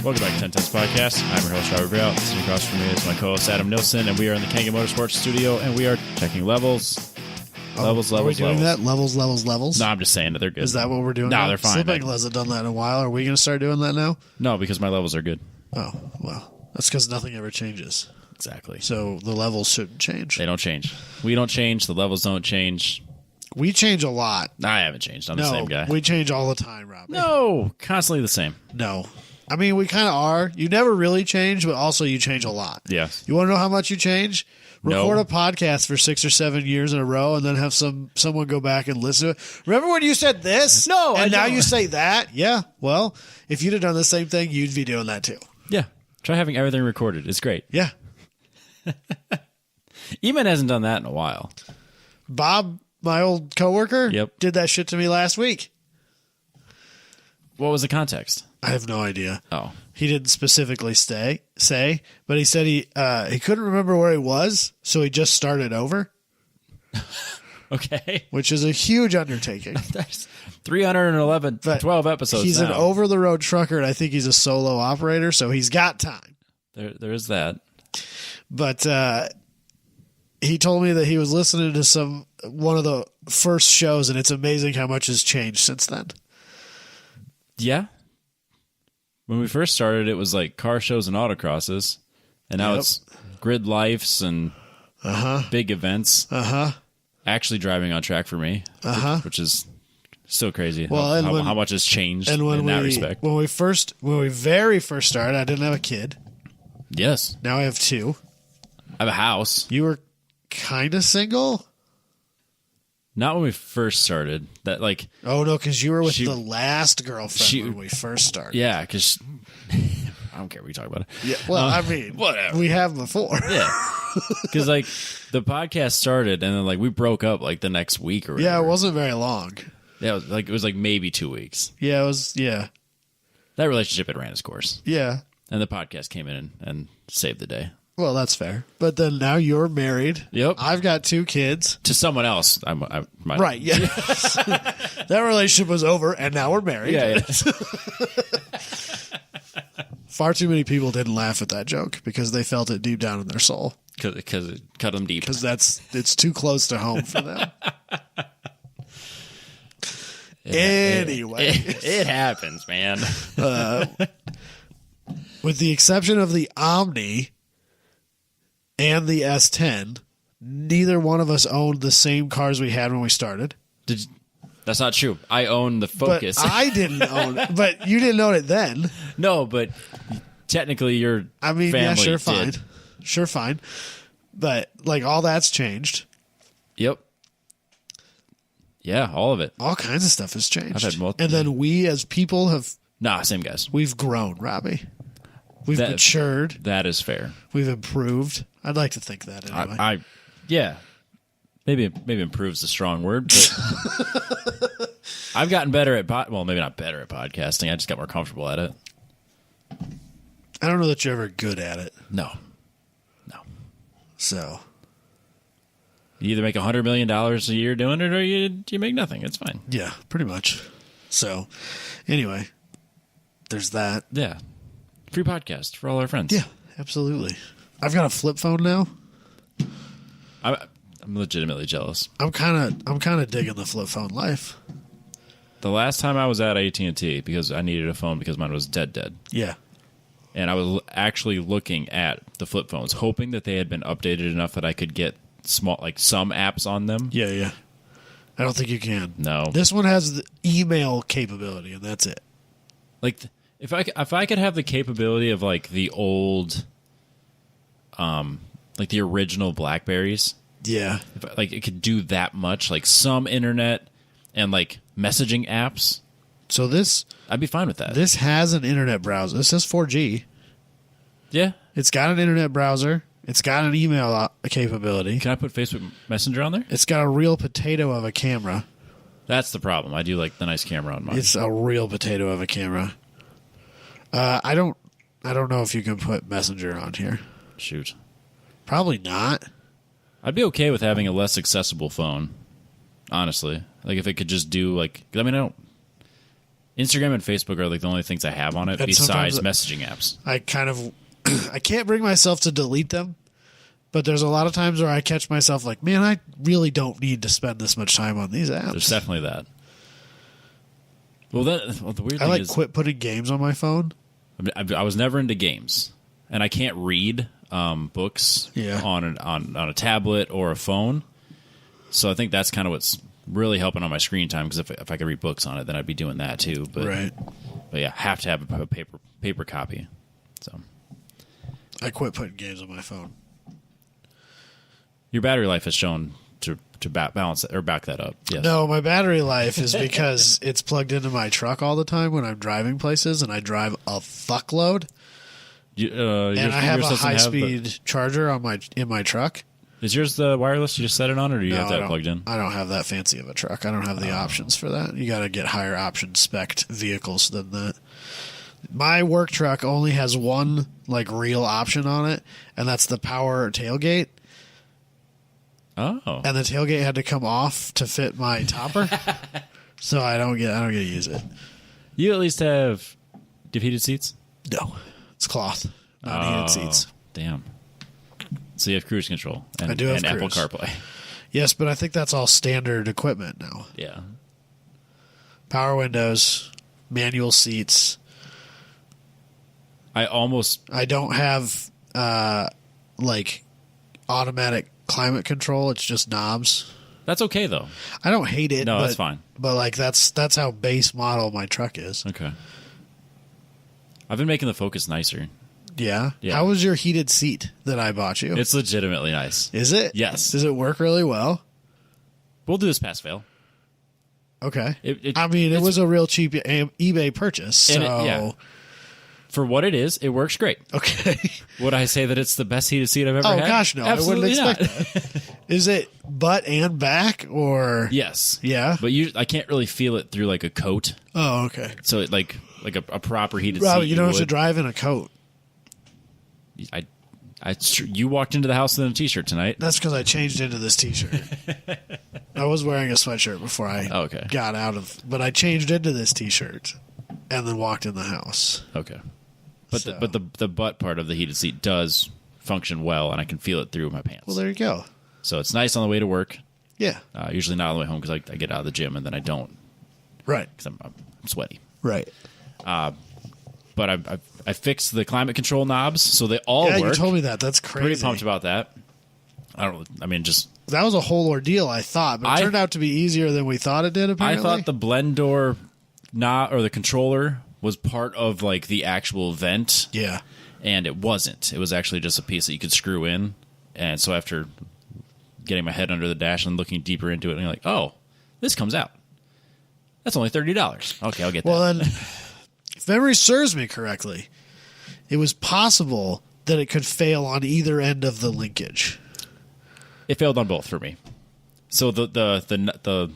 Welcome back to 10 Test Podcast. I'm your host, Robbie. Sitting across from me is my co-host, Adam Nilsson, and we are in the Kanga Motorsports studio, and we are checking levels. Levels. Are we doing that? Levels? No, I'm just saying that they're good. Is that what we're doing? No, now? they're fine. Slip Ankle hasn't done that in a while. Are we going to start doing that now? No, because my levels are good. Oh, well. That's because nothing ever changes. Exactly. So the levels shouldn't change. They don't change. We don't change. The levels don't change. We change a lot. I haven't changed. I'm the same guy. We change all the time, Robbie. No, constantly the same. No. I mean, we kind of are. You never really change, but also you change a lot. Yes. You want to know how much you change? No. Record a podcast for 6 or 7 years in a row and then have someone go back and listen to it. Remember when you said this? No, and I now don't. you say that? Yeah. Well, if you'd have done the same thing, you'd be doing that too. Yeah. Try having everything recorded. It's great. Yeah. Eamon hasn't done that in a while. Bob, my old coworker, Yep. did that shit to me last week. What was the context? I have no idea. Oh. He didn't specifically say, but he said he couldn't remember where he was, so he just started over, Okay. which is a huge undertaking. That's 311, But 12 episodes He's now. an over-the-road trucker, and I think he's a solo operator, so he's got time. There is that. But he told me that he was listening to one of the first shows, and it's amazing how much has changed since then. Yeah. When we first started, it was like car shows and autocrosses, and now Yep. it's grid lifes and big events. Actually driving on track for me, which is still crazy. Well, how much has changed And in that respect. when we very first started, I didn't have a kid. Yes, Now I have two. I have a house. You were kind of single? Not when we first started. That like Oh, no, because you were with She- the last girlfriend she- when we first started. yeah, because I don't care what you talk about it. Yeah, well, I mean, whatever. we have before. Yeah, because like the podcast started and then like we broke up like the next week or whatever. Yeah, it wasn't very long. Yeah, it was like maybe 2 weeks. Yeah, it was, yeah. That relationship had ran its course, Yeah. and the podcast came in and saved the day. Well, that's fair. But then now you're married. Yep. I've got two kids. To someone else. Right, yeah. That relationship was over, and now we're married. Yeah. Far too many people didn't laugh at that joke because they felt it deep down in their soul. Because it cut them deep. Because it's too close to home for them. Anyway. It happens, man. With the exception of the Omni and the S10, neither one of us owned the same cars we had when we started. That's not true. I own the Focus. But I didn't own it. But you didn't own it then. No, but technically your family yeah, sure, fine. did. Sure, fine. But, like, all that's changed. Yep. Yeah, all of it. All kinds of stuff has changed. I've had multiple. And then we, as people, Nah, same guys. we've grown, Robbie. We've That- matured. That is fair. We've improved. I'd like to think that anyway. Yeah. Maybe improves the strong word, but I've gotten better at well, maybe not better at podcasting. I just got more comfortable at it. I don't know that you're ever good at it. No. So, You either make $100 million a year doing it or you make nothing. It's fine. yeah, pretty much. So, anyway, there's that. Yeah. Free podcast for all our friends. Yeah, absolutely. I've got a flip phone now. I'm legitimately jealous. I'm kind of digging the flip phone life. The last time I was at AT&T because I needed a phone because mine was dead. Yeah. And I was actually looking at the flip phones, hoping that they had been updated enough that I could get some apps on them. Yeah. I don't think you can. No. This one has the email capability, and that's it. Like if I could have the capability of like the old, like the original Blackberries, Yeah. if it could do that much, like some internet and like messaging apps, So I'd be fine with that. this has an internet browser. This has 4G. Yeah. It's got an internet browser. It's got an email capability. Can I put Facebook Messenger on there? It's got a real potato of a camera. That's the problem. I do like the nice camera on mine. It's a real potato of a camera. I don't know if you can put Messenger on here. Shoot. Probably not. I'd be okay with having a less accessible phone, honestly. Like if it could just do like, I mean, Instagram and Facebook are like the only things I have on it And besides sometimes messaging apps. I kind of I can't bring myself to delete them, but there's a lot of times where I catch myself like, man, I really don't need to spend this much time on these apps. There's definitely that. Well, the weird I thing like is, quit putting games on my phone. I was never into games, and I can't read books Yeah. on a tablet or a phone. So I think that's kind of what's really helping on my screen time, because if I could read books on it, then I'd be doing that too. But Right. But yeah, have to have a paper copy. So I quit putting games on my phone. your battery life has shown to balance or back that up. Yes. No, my battery life is because it's plugged into my truck all the time when I'm driving places, and I drive a fuckload. And I have a high-speed charger in my truck. Is yours the wireless? You just set it on, or do you No, have that plugged in? I don't have that fancy of a truck. I don't have the options for that. You got to get higher option spec'd vehicles than that. My work truck only has one like real option on it, and that's the power tailgate. Oh, And the tailgate had to come off to fit my topper, so I don't get to use it. you at least have heated seats. No, it's cloth, not heated seats. Damn. So you have cruise control and, I do have and Apple cruise. CarPlay. Yes, but I think that's all standard equipment now. Yeah. Power windows, manual seats. I don't have like automatic climate control. It's just knobs. That's okay though. I don't hate it. No, but, that's fine. But like that's how base model my truck is. Okay. I've been making the Focus nicer. Yeah. Yeah. How was your heated seat that I bought you? It's legitimately nice. Is it? Yes. Does it work really well? We'll do this pass fail. Okay. It was a real cheap eBay purchase. So yeah. For what it is, it works great. okay. Would I say that it's the best heated seat I've ever had? Oh gosh, no! Absolutely I wouldn't expect that. Is it butt and back or? Yes. Yeah. But I can't really feel it through like a coat. Oh, okay. So it like a proper heated Robbie, seat. you don't have to drive in a coat. You walked into the house in a t-shirt tonight. That's because I changed into this T-shirt. I was wearing a sweatshirt before I got out of, but I changed into this T-shirt and then walked in the house. Okay. But the butt part of the heated seat does function well, and I can feel it through my pants. Well, there you go. So it's nice on the way to work. Yeah. Usually not on the way home because I get out of the gym and then I don't. Right. Because I'm sweaty. Right. But I fixed the climate control knobs, so they all work. Yeah, you told me that. That's crazy. Pretty pumped about that. That was a whole ordeal, I thought, but it turned out to be easier than we thought it did, apparently. I thought the blend door knob or the controller was part of like the actual vent. Yeah. And it wasn't. It was actually just a piece that you could screw in. And so after getting my head under the dash and looking deeper into it, and you're like, oh, this comes out. That's only $30. Okay, I'll get that. Well, then, if memory serves me correctly, it was possible that it could fail on either end of the linkage. It failed on both for me. So the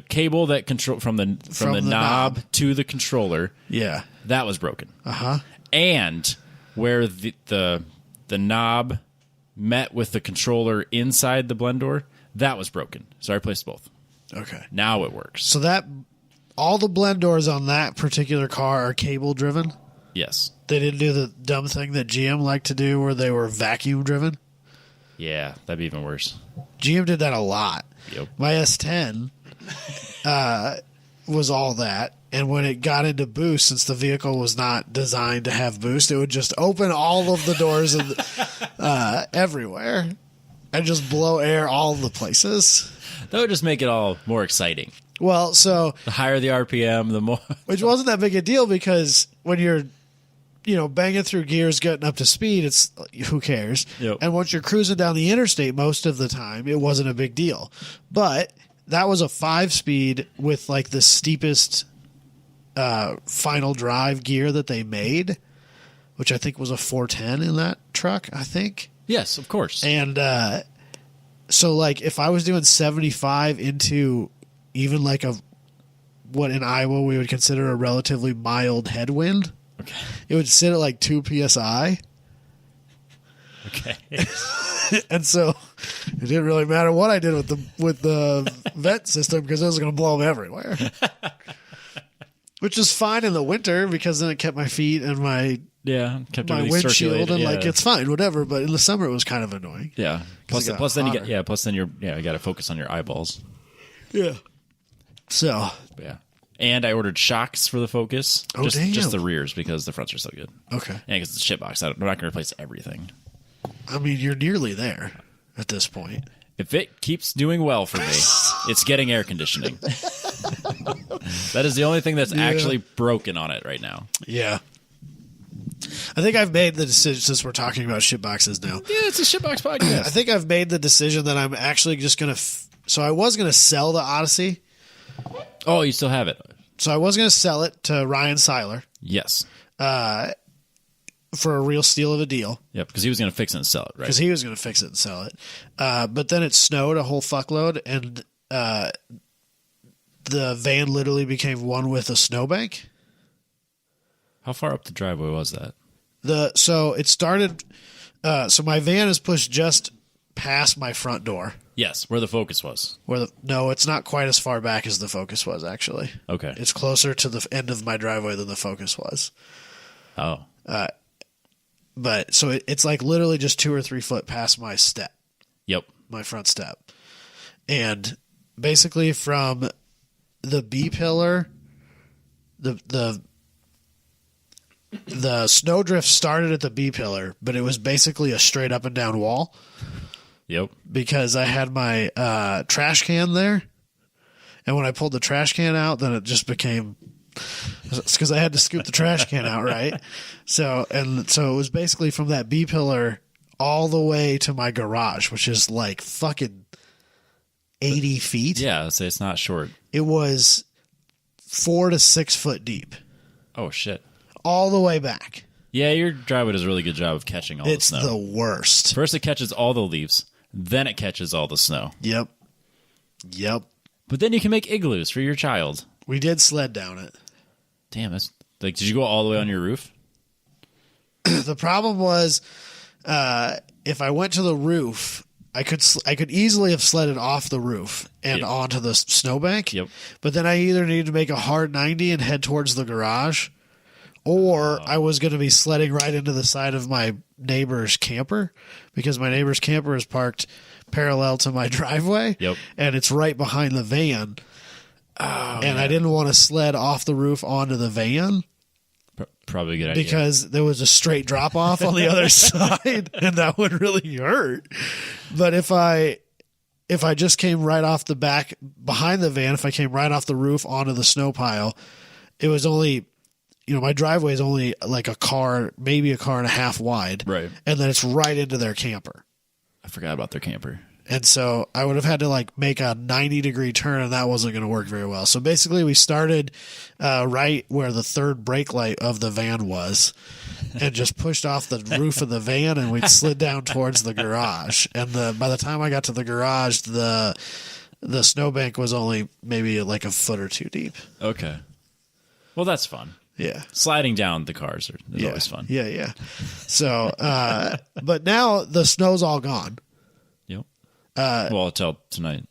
cable that control from the knob to the controller, yeah, that was broken. Uh-huh. And where the knob met with the controller inside the blend door, that was broken. So I replaced both. Okay. Now it works. So that all the blend doors on that particular car are cable driven? Yes. They didn't do the dumb thing that GM liked to do where they were vacuum driven? Yeah, that'd be even worse. GM did that a lot. Yep. My S10 was all that. And when it got into boost, since the vehicle was not designed to have boost, it would just open all of the doors everywhere and just blow air all the places. That would just make it all more exciting. Well, so the higher the RPM, the more. Which wasn't that big a deal because when you're, banging through gears, getting up to speed, it's who cares? Yep. And once you're cruising down the interstate, most of the time, it wasn't a big deal. But that was a 5-speed with like the steepest final drive gear that they made, which I think was a 410 in that truck, I think. Yes, of course. And so like if I was doing 75 into even like what in Iowa we would consider a relatively mild headwind, okay, it would sit at like 2 PSI. Okay. And so it didn't really matter what I did with the vent system because it was going to blow them everywhere. Which is fine in the winter because then it kept my feet and my kept my everything windshield circulated. and like it's fine, whatever. But in the summer it was kind of annoying. Yeah. Plus it got then hotter. you got to focus on your eyeballs. Yeah. So Yeah. And I ordered shocks for the Focus. Oh, damn. Just the rears because the fronts are so good. okay. Yeah, because it's a shitbox. They're not going to replace everything. I mean, you're nearly there at this point. If it keeps doing well for me, it's getting air conditioning. That is the only thing that's actually broken on it right now. Yeah. I think I've made the decision, since we're talking about shitboxes now. Yeah, it's a shitbox I podcast. think I've made the decision that I'm actually just going to... So I was going to sell the Odyssey. Oh, you still have it? So I was going to sell it to Ryan Seiler Yes. for a real steal of a deal. Yep, because he was going to fix it and sell it, right? Because he was going to fix it and sell it. But then it snowed a whole fuckload, and the van literally became one with a snowbank. How far up the driveway was that? So it started... so my van is pushed just past my front door. Yes, where the Focus was. No, it's not quite as far back as the Focus was, actually. Okay. It's closer to the end of my driveway than the Focus was. Oh. But so it's like literally just 2 or 3 foot past my step, Yep. my front step. And basically from the B pillar, the snowdrift started at the B pillar, but it was basically a straight up and down wall. Yep. Because I had my trash can there, and when I pulled the trash can out, then it just became... It's because I had to scoop the trash can out, right? So it was basically from that B pillar all the way to my garage, which is like fucking 80 feet. Yeah, so it's not short. It was 4 to 6 foot deep, Oh, shit. all the way back. Yeah, your driveway does a really good job of catching all It's the snow. the worst. First it catches all the leaves, then it catches all the snow. Yep. But then you can make igloos for your child. We did sled down it. Damn, that's like, did you go all the way on your roof? The problem was, if I went to the roof, I could easily have sledded off the roof and Yep. onto the snowbank. Yep. But then I either needed to make a hard 90 and head towards the garage, or I was going to be sledding right into the side of my neighbor's camper, because my neighbor's camper is parked parallel to my driveway. Yep. And it's right behind the van. Oh, And I didn't want to sled off the roof onto the van, probably a good idea. because there was a straight drop off on the other side, and that would really hurt. But if I just came right off the back behind the van, if I came right off the roof onto the snow pile, it was only, my driveway is only like a car, maybe a car and a half wide. Right. And then it's right into their camper. I forgot about their camper. And so I would have had to like make a 90-degree turn, and that wasn't going to work very well. So basically we started right where the third brake light of the van was, and just pushed off the roof of the van, and we slid down towards the garage. And by the time I got to the garage, the snowbank was only maybe like a foot or two deep. Okay. Well, that's fun. Yeah. Sliding down the cars is always fun. Yeah. So, but now the snow's all gone. Yep. Well, until tonight.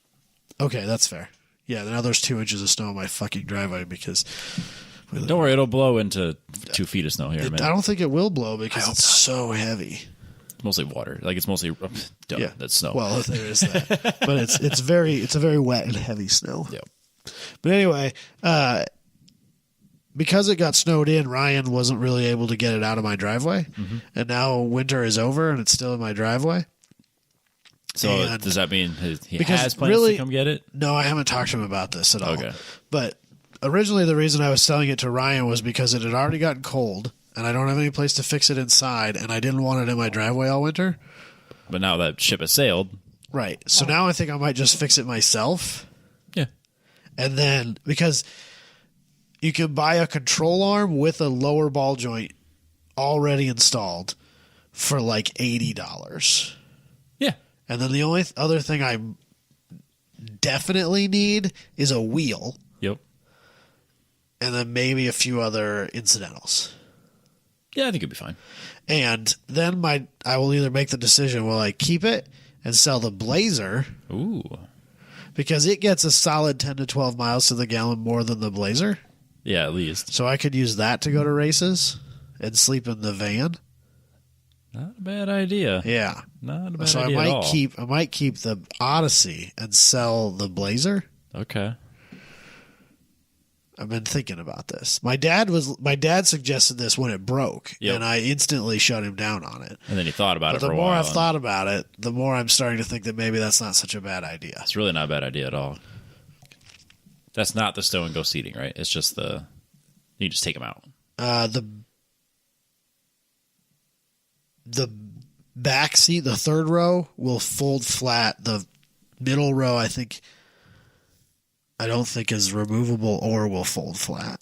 Okay, that's fair. Yeah, now there's 2 inches of snow on my fucking driveway because... Don't worry, it'll blow into 2 feet of snow here in a I minute. don't think it will blow because it's so heavy. It's mostly water. Like, it's mostly that's snow. Well, there is that, but it's a very wet and heavy snow. Yep. But anyway, because it got snowed in, Ryan wasn't really able to get it out of my driveway, and now winter is over and it's still in my driveway. So And- does that mean he Because has plans really- to come get it? No, I haven't talked to him about this at all. Okay. But originally the reason I was selling it to Ryan was because it had already gotten cold, and I don't have any place to fix it inside, and I didn't want it in my driveway all winter. But now that ship has sailed. Right. So now I think I might just fix it myself. Yeah. And then, because you can buy a control arm with a lower ball joint already installed for like $80. Yeah. And then the only other thing I definitely need is a wheel, Yep. and then maybe a few other incidentals. Yeah, I think it'd be fine. And then I will either make the decision, will I keep it and sell the Blazer, Ooh. because it gets a solid 10 to 12 miles to the gallon more than the Blazer. Yeah, at least. So I could use that to go to races and sleep in the van. Not a bad idea. Yeah. Not a bad So idea at all. I might keep the Odyssey and sell the Blazer. Okay. I've been thinking about this. My dad suggested this when it broke, Yep. and I instantly shut him down on it. And then you thought about But it for the a more while. I've thought about it, the more I'm starting to think that maybe that's not such a bad idea. It's really not a bad idea at all. That's not the stow and go seating, right? It's just you just take them out. The back seat, the third row, will fold flat. The middle row, I don't think is removable or will fold flat.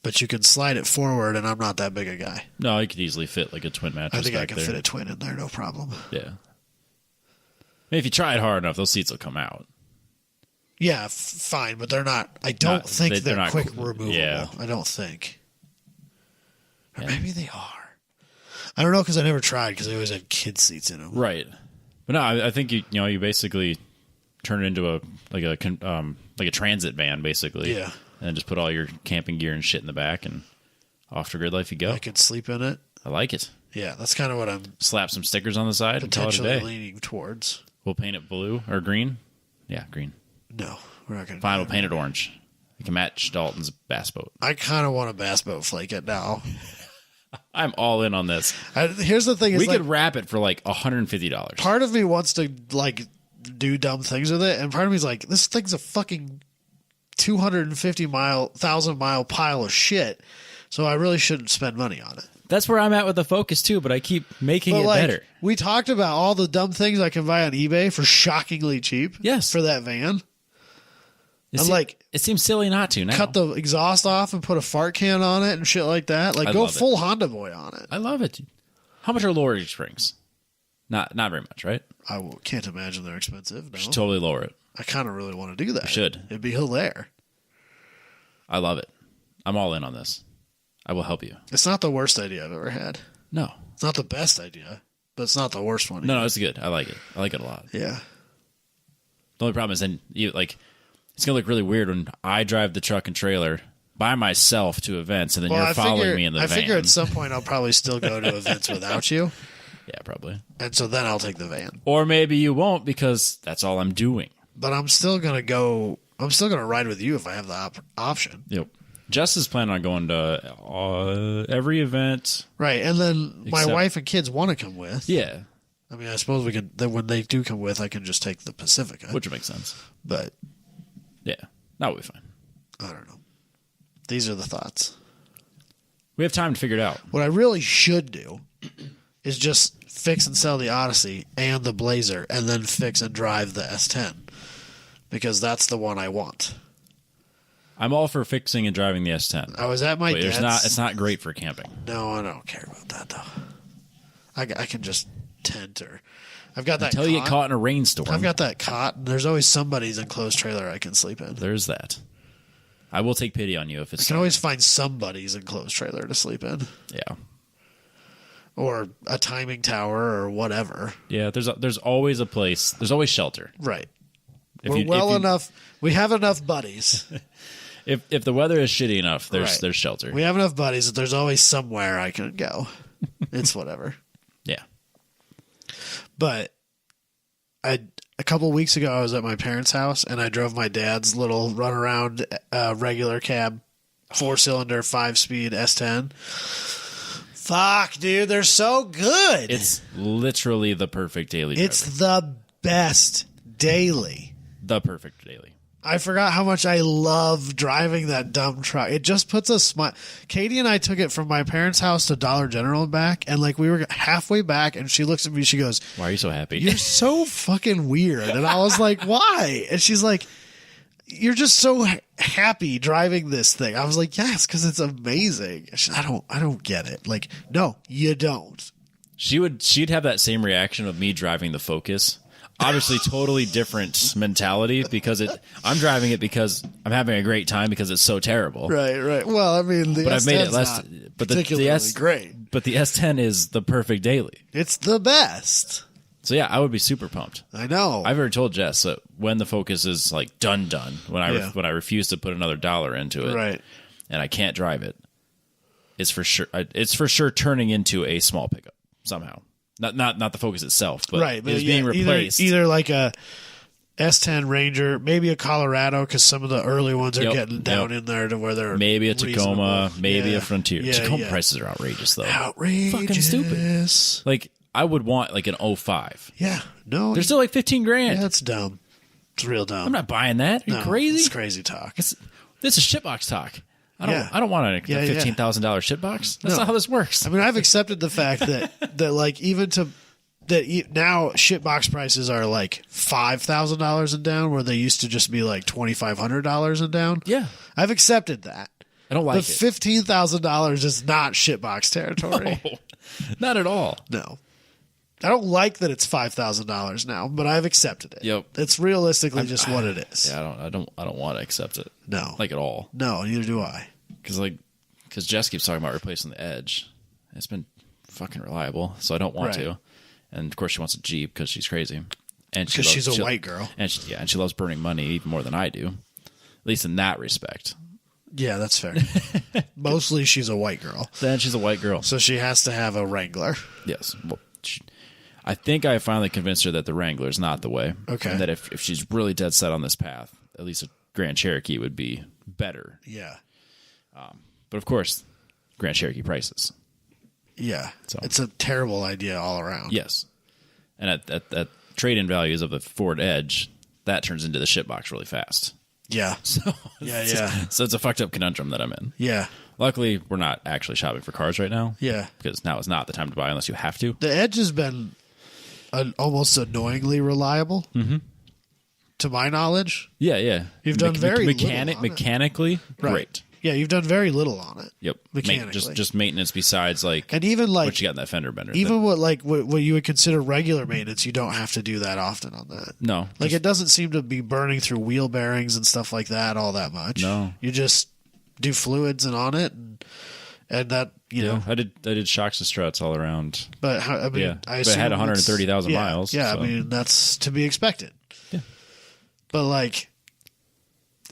But you can slide it forward, and I'm not that big a guy. No, you could easily fit like a twin mattress. I think I back can there. fit a twin in there, no problem. Yeah. I mean, if you try it hard enough, those seats will come out. Yeah, fine, but they're not. I don't think they're not quick cool. removable. Yeah. I don't think. Or Yeah. maybe they are. I don't know because I never tried because they always had kid seats in them. Right. But no, I think you basically turn it into a transit van, basically. Yeah. And then just put all your camping gear and shit in the back, and off to grid life you go. I could sleep in it. I like it. Yeah, that's kind of what I'm Slap some stickers on the side and call it a potentially day. leaning towards. We'll paint it blue or green. Yeah, green. No, we're not going to. Fine, we'll paint it orange. We can match Dalton's bass boat. I kind of want a bass boat flake it now. I'm all in on this. Here's the thing: is We like, could wrap it for like $150. part of me wants to like do dumb things with it, and part of me's like, this thing's a fucking 250,000-mile pile of shit. So I really shouldn't spend money on it. That's where I'm at with the Focus too, but I keep making it But better. we talked about all the dumb things I can buy on eBay for shockingly cheap. Yes. For that van. It I'm se- like, it seems silly not to now. cut the exhaust off and put a fart can on it and shit like that. Like, I go love it. full Honda Boy on it. I love it. How much are lowering springs? Not very much, right? Can't imagine they're expensive. No. We should totally lower it. I kind of really want to do that. We should. It'd be hilarious. I love it. I'm all in on this. I will help you. It's not the worst idea I've ever had. No. It's not the best idea, but it's not the worst one. No, it's good. I like it. I like it a lot. Yeah. The only problem is then it's gonna look really weird when I drive the truck and trailer by myself to events, and then you're following me in the van. I figure at some point I'll probably still go to events without you, Yeah, probably. and so then I'll take the van. Or maybe you won't because that's all I'm doing. But I'm still gonna go. I'm still gonna ride with you if I have the option. Yep. Jess is planning on going to every event. Right, and then my Except- wife and kids want to come with. Yeah, I mean, I suppose we can. Then when they do come with, I can just take the Pacifica. which makes sense. But Yeah, that will be fine. I don't know. These are the thoughts. We have time to figure it out. What I really should do is just fix and sell the Odyssey and the Blazer, and then fix and drive the S10 because that's the one I want. I'm all for fixing and driving the S10. I was at my But dad's. it's not great for camping. No, I don't care about that though. I can just tent or I've got that Until you get cot. caught in a rainstorm. I've got that cot, and there's always somebody's enclosed trailer I can sleep in. There's that. I will take pity on you if I it's. can always find somebody's enclosed trailer to sleep in, Yeah. or a timing tower, or whatever. Yeah, there's always a place. There's always shelter. Right. If We're you- if you- enough. We have enough buddies. If the weather is shitty enough, Right. there's shelter. We have enough buddies that there's always somewhere I can go. It's whatever. Yeah. But a couple weeks ago, I was at my parents' house, and I drove my dad's little runaround regular cab, 4-cylinder, 5-speed S10. Fuck, dude, they're so good. It's literally the perfect daily driver. It's the best daily. The perfect daily. I forgot how much I love driving that dumb truck. It just puts a smile. Katie and I took it from my parents' house to Dollar General and back, and like we were halfway back, and she looks at me, she goes, Why are you so happy? "You're so fucking weird." And I was like, "Why?" And she's like, "You're just so happy driving this thing." I was like, "Yes, because it's amazing." She's, I don't get it. Like, no, you don't. She'd have that same reaction of me driving the Focus. Obviously, totally different mentality because I'm driving it because I'm having a great time because it's so terrible. Right. Well, I mean, the But I've made it S10's less. not But particularly great. But the S10 is the perfect daily. It's the best. So yeah, I would be super pumped. I know. I've already told Jess that when the Focus is like done, when I Yeah. when I refuse to put another dollar into it, Right. and I can't drive it, it's for sure turning into a small pickup somehow. Not the Focus itself, but right, but it's being replaced. Either like a S10 Ranger, maybe a Colorado, because some of the early ones are getting down in there to where they're maybe a Tacoma, reasonable. maybe a Frontier. Yeah, Tacoma prices are outrageous, though. Outrageous. Fucking stupid. Like, I would want like an 05. Yeah, no. They're still like $15,000. Yeah, that's dumb. It's real dumb. I'm not buying that. Are you crazy? It's crazy talk. This is shitbox talk. I Yeah. don't want a $15,000 shitbox. That's No. not how this works. I mean, I've accepted the fact that like even to now shitbox prices are like $5,000 and down, where they used to just be like $2,500 and down. Yeah. I've accepted that. I don't like But $15,000 is not shitbox territory. No, not at all. No. I don't like that it's $5,000 now, but I've accepted it. Yep. It's realistically just what it is. Yeah, I don't want to accept it. No. Like at all. No, neither do I. Because Jess keeps talking about replacing the Edge. It's been fucking reliable, so I don't want to. And of course, she wants a Jeep because she's crazy, and Because she's a white girl. and she loves burning money even more than I do, at least in that respect. Yeah, that's fair. Mostly she's a white girl. Then she's a white girl, So she has to have a Wrangler. yes. Well, I think I finally convinced her that the Wrangler is not the way. Okay. And that if she's really dead set on this path, at least a Grand Cherokee would be better. Yeah. But of course, Grand Cherokee prices. Yeah. So- It's a terrible idea all around. Yes. And at trade-in values of a Ford Edge, that turns into the shitbox really fast. Yeah. So Yeah. So it's a fucked up conundrum that I'm in. Yeah. Luckily, we're not actually shopping for cars right now. Yeah. Because now is not the time to buy unless you have to. The Edge has been almost annoyingly reliable, to my knowledge. Yeah. You've done very little on it. mechanically, great. Yeah, you've done very little on it. Yep. Mechanically. Just maintenance besides like And even like what you got in that fender bender. even what you would consider regular maintenance, you don't have to do that often on that. No. Like it doesn't seem to be burning through wheel bearings and stuff like that all that much. No. You just do fluids and on it and that, you know. I did shocks and struts all around. But I mean, Yeah. I But it assume had it's- 130,000 miles, Yeah, so. I mean that's to be expected. Yeah. But like,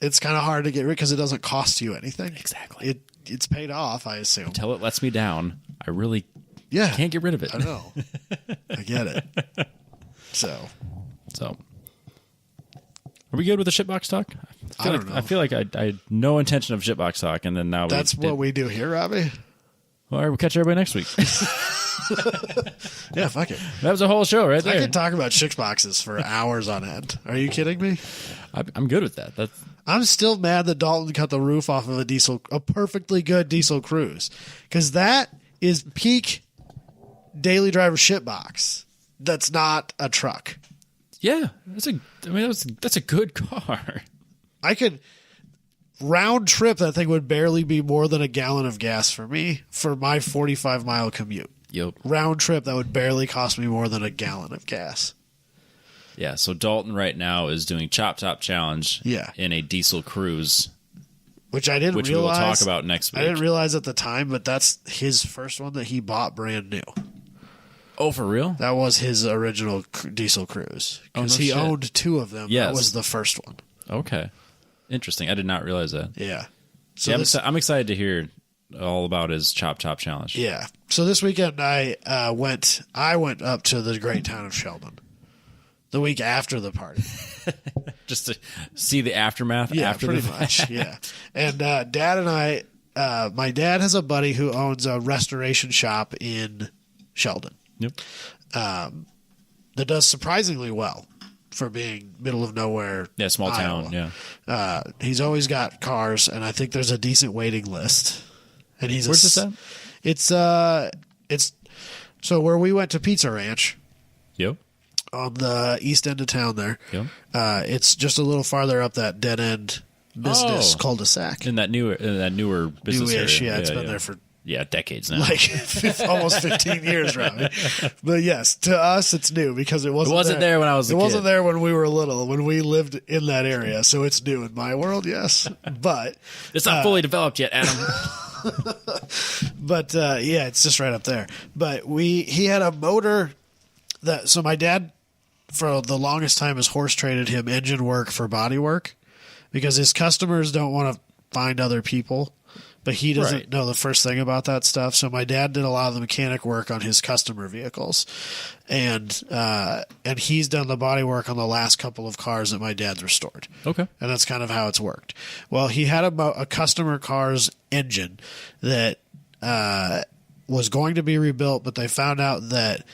it's kind of hard to get rid because it doesn't cost you anything. Exactly. It's paid off, I assume. Until it lets me down, I really Yeah, can't get rid of it. I know. I get it. So So, are we good with the shitbox talk? I don't know. I feel like I had no intention of shitbox talk, and then now that's what we do here, Robbie. All right, we'll catch everybody next week. Yeah, fuck it. That was a whole show right I there. could talk about shit boxes for hours on end. Are you kidding me? I'm good with that. That's I'm still mad that Dalton cut the roof off of a perfectly good diesel cruise, because that is peak daily driver shit box. That's not a truck. yeah. That's a good car. I could round trip that thing would barely be more than a gallon of gas for me for my 45-mile commute. Yep. Round trip that would barely cost me more than a gallon of gas. Yeah. So Dalton right now is doing Chop Top Challenge. Yeah. In a diesel cruise, Which I didn't which realize. we will talk about next week. I didn't realize at the time, but that's his first one that he bought brand new. Oh, for real? That was his original diesel cruise because no he shit. owned two of them. Yes. That was the first one. Okay. Interesting. I did not realize that. Yeah. So Yeah, this, I'm excited to hear all about his Chop Top Challenge. yeah. So this weekend I went up to the great town of Sheldon. The week after the party. Just to see the aftermath Yeah, after pretty the much. Yeah. And Dad and I, my dad has a buddy who owns a restoration shop in Sheldon. Yep. That does surprisingly well for being middle of nowhere. Yeah, small Iowa. town. Yeah. He's always got cars, and I think there's a decent waiting list. And he's Where's this at? It's so where we went to Pizza Ranch Yep. on the east end of town there. Yep. It's just a little farther up that dead end business Oh. cul-de-sac. In that newer business Newish, area. yeah, it's been there for decades now. like almost 15 years, Robbie. But yes, to us it's new because it wasn't there when I was a It wasn't kid. there when we were little, when we lived in that area. So it's new in my world, yes. But It's not fully developed yet, Adam. But yeah, it's just right up there. But he had a motor so my dad for the longest time has horse traded him engine work for body work because his customers don't want to find other people but he doesn't Right. know the first thing about that stuff. So my dad did a lot of the mechanic work on his customer vehicles, and he's done the body work on the last couple of cars that my dad's restored. Okay. And that's kind of how it's worked. Well, he had a customer car's engine that was going to be rebuilt, but they found out that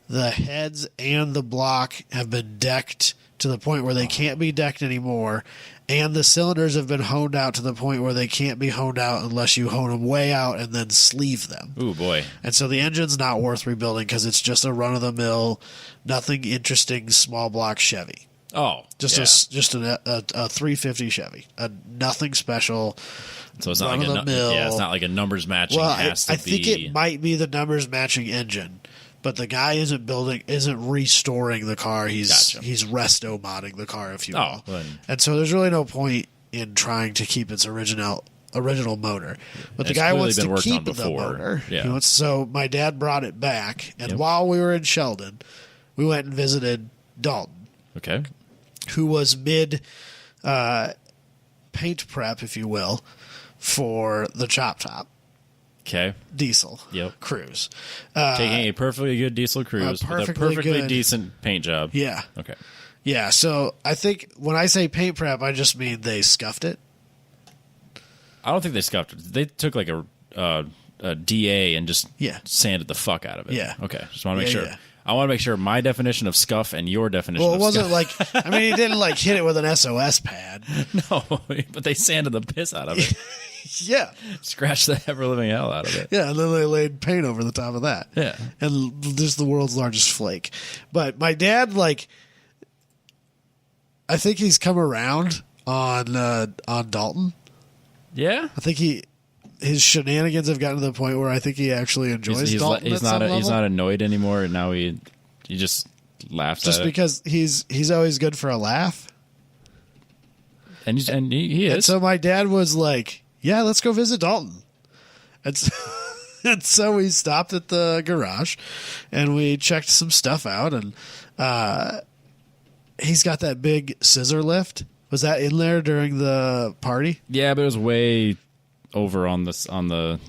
the heads and the block have been decked to the point where they can't be decked anymore, and the cylinders have been honed out to the point where they can't be honed out unless you hone them way out and then sleeve them. Ooh, boy. And so the engine's not worth rebuilding because it's just a run-of-the-mill, nothing interesting, small block Chevy. Oh, Just yeah. a 350 Chevy, nothing special. So it's not like it's not like a numbers matching. Well, I I think it might be the numbers matching engine, but the guy isn't restoring the car. He's resto modding the car, if you will. Oh, well, and so there's really no point in trying to keep its original motor. But the It's guy clearly wants been to worked keep on the before. motor. Yeah. So my dad brought it back, and Yep. while we were in Sheldon, we went and visited Dalton, Okay. who was mid paint prep, if you will, for the Chop Top Okay. diesel Yep. cruise. Taking a perfectly good diesel cruise with a perfectly perfectly good- decent paint job. Yeah. Okay. Yeah, so I think when I say paint prep, I just mean they scuffed it. I don't think they scuffed it. They took like a DA and just Yeah. sanded the fuck out of it. Yeah. Okay. Just want to make Yeah, sure. yeah. I want to make sure my definition of scuff and your definition Well, it of wasn't scuff. like, I mean, he didn't like hit it with an SOS pad. No, but they sanded the piss out of it. Yeah. Scratched the ever living hell out of it. Yeah, and then they laid paint over the top of that. Yeah. And just the world's largest flake. But my dad, like, I think he's come around on Dalton. Yeah. I think his shenanigans have gotten to the point where I think he actually enjoys Dalton He's at some level. he's not annoyed anymore, and now he just laughs Just at because he's always good for a laugh. it. And he And is. so my dad was like, "Yeah, let's go visit Dalton." And so, and so we stopped at the garage, and we checked some stuff out. And he's got that big scissor lift. Was that in there during the party? Yeah, but it was way over on the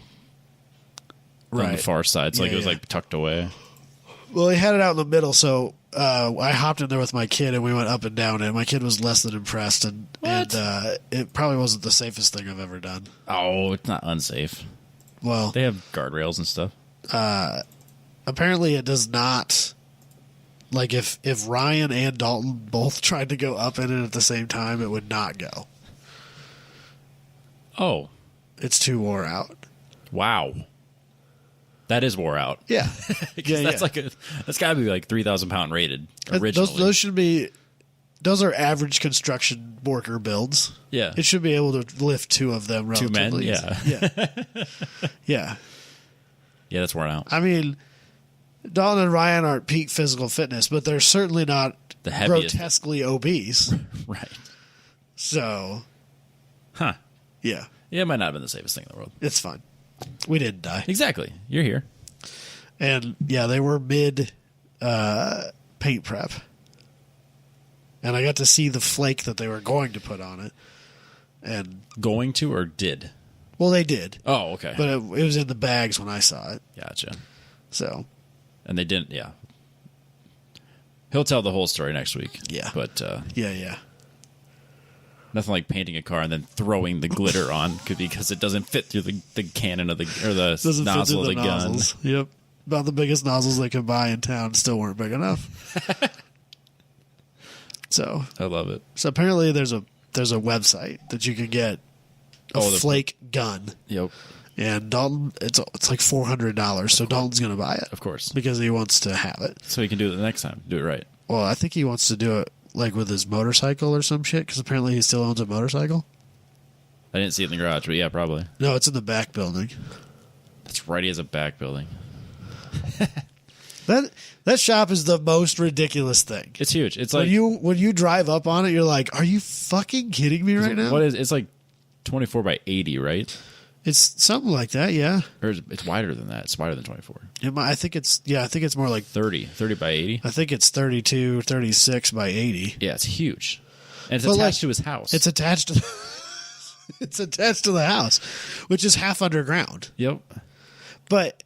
Right. far side. So Yeah, like it was yeah. like tucked away. Well, he had it out in the middle, so I hopped in there with my kid, and we went up and down it. My kid was less than impressed, and it probably wasn't the safest thing I've ever done. Oh, it's not unsafe. Well, They have guardrails and stuff. apparently it does not. Like if Ryan and Dalton both tried to go up in it at the same time, it would not go. Oh, It's too wore out. wow. That is wore out. Yeah, Because that's got to be like 3,000 pound rated originally. Those should be. Those are average construction worker builds. Yeah. It should be able to lift two of them Two relatively. men, easy. Yeah, yeah. Yeah, that's worn out. I mean, Dalton and Ryan aren't peak physical fitness, but they're certainly not The heaviest. grotesquely obese. Right. So, Huh. yeah, Yeah, it might not have been the safest thing in the world. it's fine. We didn't die. Exactly. You're here. And yeah, they were mid paint prep. And I got to see the flake that they were going to put on it. And, Going to or did? well, they did. Oh, okay. But it was in the bags when I saw it. Gotcha. So, And they didn't, yeah. He'll tell the whole story next week. Yeah. But yeah. nothing like painting a car and then throwing the glitter on because it doesn't fit through the cannon of the Doesn't fit nozzle through of the nozzles. gun. Yep. About the biggest nozzles they could buy in town still weren't big enough. So I love it. apparently there's a website that you can get a Oh, the- flake gun. Yep. And Dalton, it's like $400, so Dalton's going to buy it Of course. because he wants to have it. So he can do it the next time. Do it right. Well, I think he wants to do it like with his motorcycle or some shit because apparently he still owns a motorcycle. I didn't see it in the garage, but yeah, probably. No, it's in the back building. That's right. He has a back building. That shop is the most ridiculous thing. It's huge. It's like When you drive up on it, you're like, "Are you fucking kidding me right now?" what is it's like 24 by 80, right? It's something like that, yeah. Or it's wider than that. It's wider than 24. I think it's more like 30 by 80. I think it's 32, 36 by 80. Yeah, it's huge. And it's But, attached like, to his house. It's attached to it's attached to the house. which is half underground. Yep. But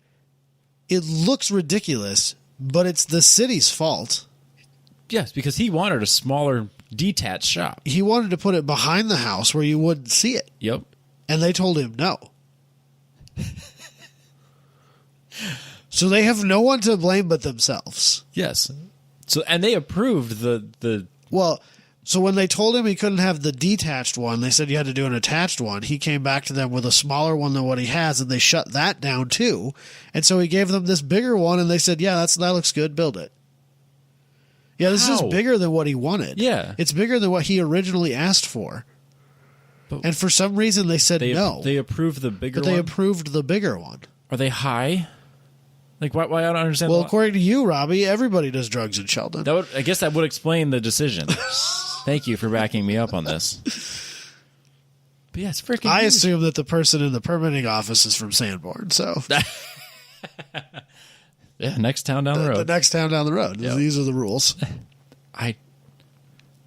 it looks ridiculous, but it's the city's fault. Yes, because he wanted a smaller, detached shop. He wanted to put it behind the house where you wouldn't see it. Yep. And they told him no. So they have no one to blame but themselves. Yes. So and they approved the Well, so when they told him he couldn't have the detached one, they said you had to do an attached one. He came back to them with a smaller one than what he has, and they shut that down too. And so he gave them this bigger one, and they said, yeah, that looks good, build it. Yeah, this is bigger than what he wanted. Yeah. It's bigger than what he originally asked for. But and for some reason they said no. They approved the bigger but one? they approved the bigger one. Are they high? Like, why I don't understand. Well, according to you, Robbie, everybody does drugs in Sheldon. I guess that would explain the decision. Thank you for backing me up on this. But yeah, it's freaking I huge. assume that the person in the permitting office is from Sanborn, so yeah, next town down the road. the next town down the road. Yep. These are the rules. I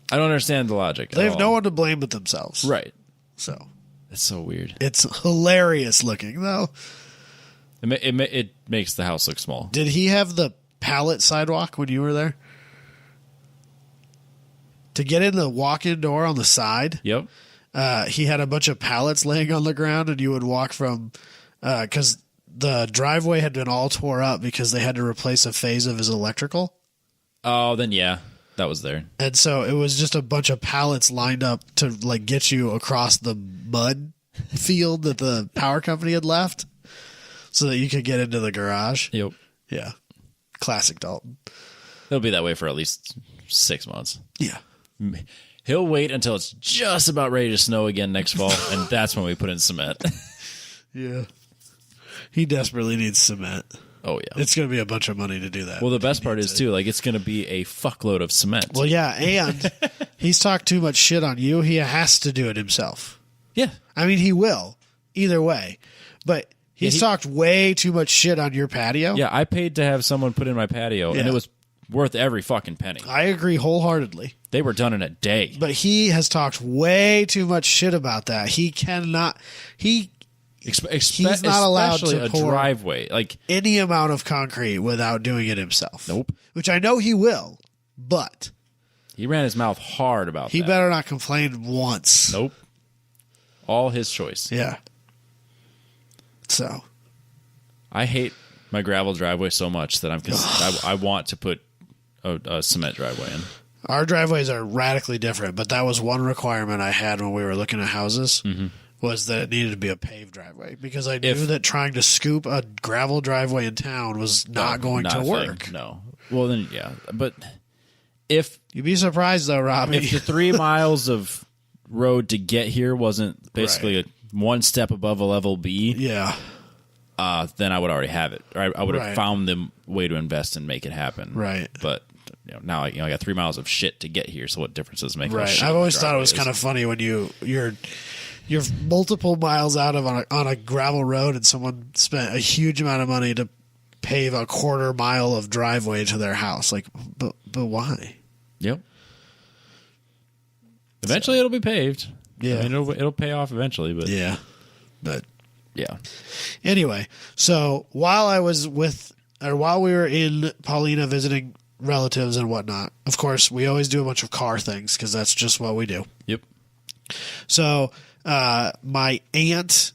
don't understand the logic. They have no one to blame but themselves. Right. So It's so weird. it's hilarious looking, though. It makes the house look small. Did he have the pallet sidewalk when you were there? To get in the walk-in door on the side, Yep. he had a bunch of pallets laying on the ground, and you would walk from because the driveway had been all tore up because they had to replace a phase of his electrical. Oh, then yeah, that was there. And so it was just a bunch of pallets lined up to like get you across the mud field that the power company had left so that you could get into the garage. Yep. Yeah. Classic Dalton. It'll be that way for at least 6 months. Yeah. He'll wait until it's just about ready to snow again next fall, and that's when we put in cement. Yeah. He desperately needs cement. Oh, yeah. It's going to be a bunch of money to do that. Well, the best part is, too, like, it's going to be a fuckload of cement. Well, yeah, and he's talked too much shit on you. He has to do it himself. Yeah. I mean, he will, either way. But he's talked way too much shit on your patio. Yeah, I paid to have someone put in my patio, and Yeah. it was worth every fucking penny. I agree wholeheartedly. They were done in a day. But he has talked way too much shit about that. He cannot... He's not allowed especially to a pour driveway. Like, any amount of concrete without doing it himself. Nope. Which I know he will, but he ran his mouth hard about he that. better not complain once. Nope. All his choice. Yeah. So... I hate my gravel driveway so much that I want to put a cement driveway in. Our driveways are radically different, but that was one requirement I had when we were looking at houses, was that it needed to be a paved driveway, because I knew that trying to scoop a gravel driveway in town was not going to work. No. Well, then, yeah. But if... You'd be surprised, though, Robbie. If the 3 miles of road to get here wasn't basically one step above a level B... Yeah. Then I would already have it. Or I would have Right. found the way to invest and make it happen. Right. But now I got 3 miles of shit to get here. So what difference does it make? Right. I've always thought it was kind of funny when you're multiple miles out of on a gravel road, and someone spent a huge amount of money to pave a quarter mile of driveway to their house. Like, but why? Yep. Eventually, it'll be paved. Yeah. I mean, it'll pay off eventually. But Yeah. But yeah. anyway, so while we were in Paulina visiting relatives and whatnot, of course, we always do a bunch of car things because that's just what we do. Yep. So my aunt,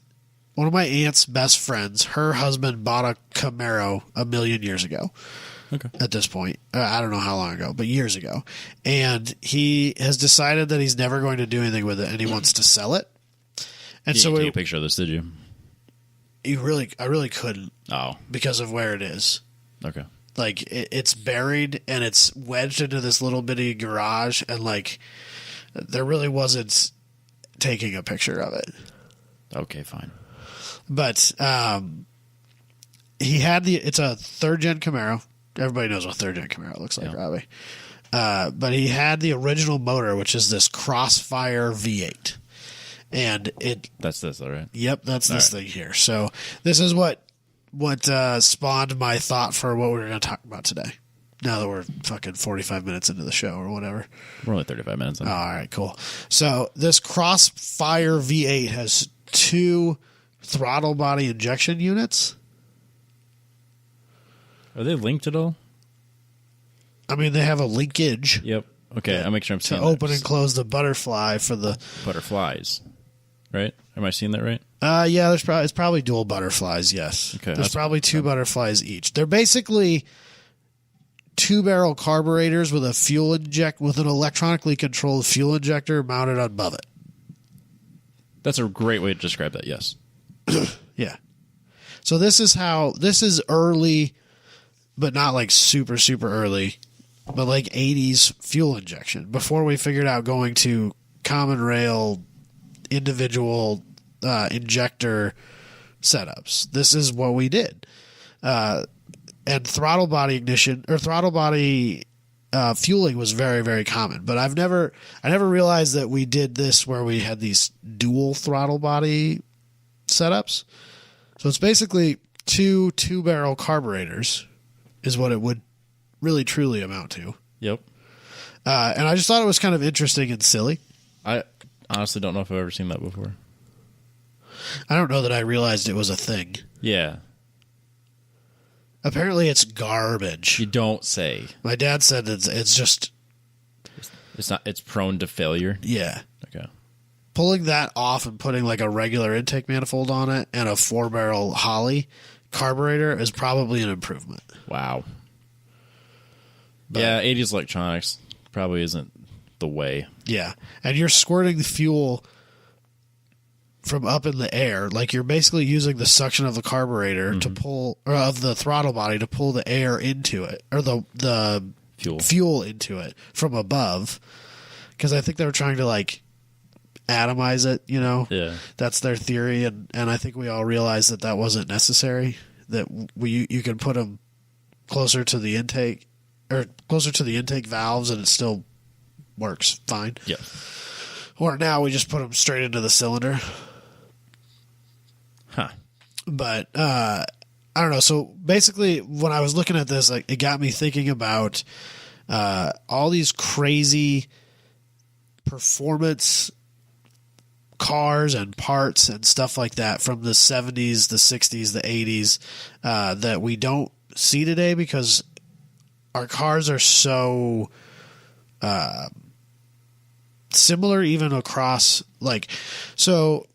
one of my aunt's best friends, her husband bought a Camaro a million years ago. Okay. At this point, I don't know how long ago, but years ago. And he has decided that he's never going to do anything with it, and he wants to sell it. And You so didn't take a picture of this, did you? I really couldn't Oh. because of where it is. Okay. Like it's buried and it's wedged into this little bitty garage, and like there really wasn't taking a picture of it. Okay, fine. But he had it's a third gen Camaro. Everybody knows what third gen Camaro looks like, Robbie. But he had the original motor, which is this Crossfire V8. And that's this, all right? Yep, that's this thing here. So this is what spawned my thought for what we're going to talk about today. Now that we're fucking 45 minutes into the show or whatever. We're only 35 minutes in. All right, cool. So this Crossfire V8 has two throttle body injection units. Are they linked at all? I mean, they have a linkage. Yep. Okay, I'll make sure I'm to seeing open and close the butterfly for the butterflies. Right? Am I seeing that right? Yeah, it's probably dual butterflies. Yes. Okay, there's probably 2 butterflies each. They're basically 2-barrel carburetors with with an electronically controlled fuel injector mounted above it. That's a great way to describe that. Yes. Yeah. So this is early, but not like super, super early, but like 80s fuel injection before we figured out going to common rail individual injector setups. This is what we did. And throttle body ignition or throttle body fueling was very, very common, but I never realized that we did this where we had these dual throttle body setups. So it's basically 2-barrel carburetors is what it would really truly amount to. Yep. And I just thought it was kind of interesting and silly. I honestly don't know if I've ever seen that before. I don't know that I realized it was a thing. Yeah. Apparently it's garbage. You don't say. My dad said it's just... It's prone to failure? Yeah. Okay. Pulling that off and putting like a regular intake manifold on it and a 4-barrel Holley carburetor is probably an improvement. Wow. But, yeah, 80s electronics probably isn't the way. Yeah. And you're squirting the fuel from up in the air. Like you're basically using the suction of the carburetor to pull, or of the throttle body to pull the air into it, or the fuel into it from above. Because I think they were trying to like atomize it, you know? Yeah. That's their theory. And I think we all realized that wasn't necessary, that you can put them closer to the intake or closer to the intake valves and it still works fine. Yeah. Or now we just put them straight into the cylinder. Huh. But I don't know. So basically, when I was looking at this, like, it got me thinking about all these crazy performance cars and parts and stuff like that from the 70s, the 60s, the 80s that we don't see today because our cars are so similar even across, like, so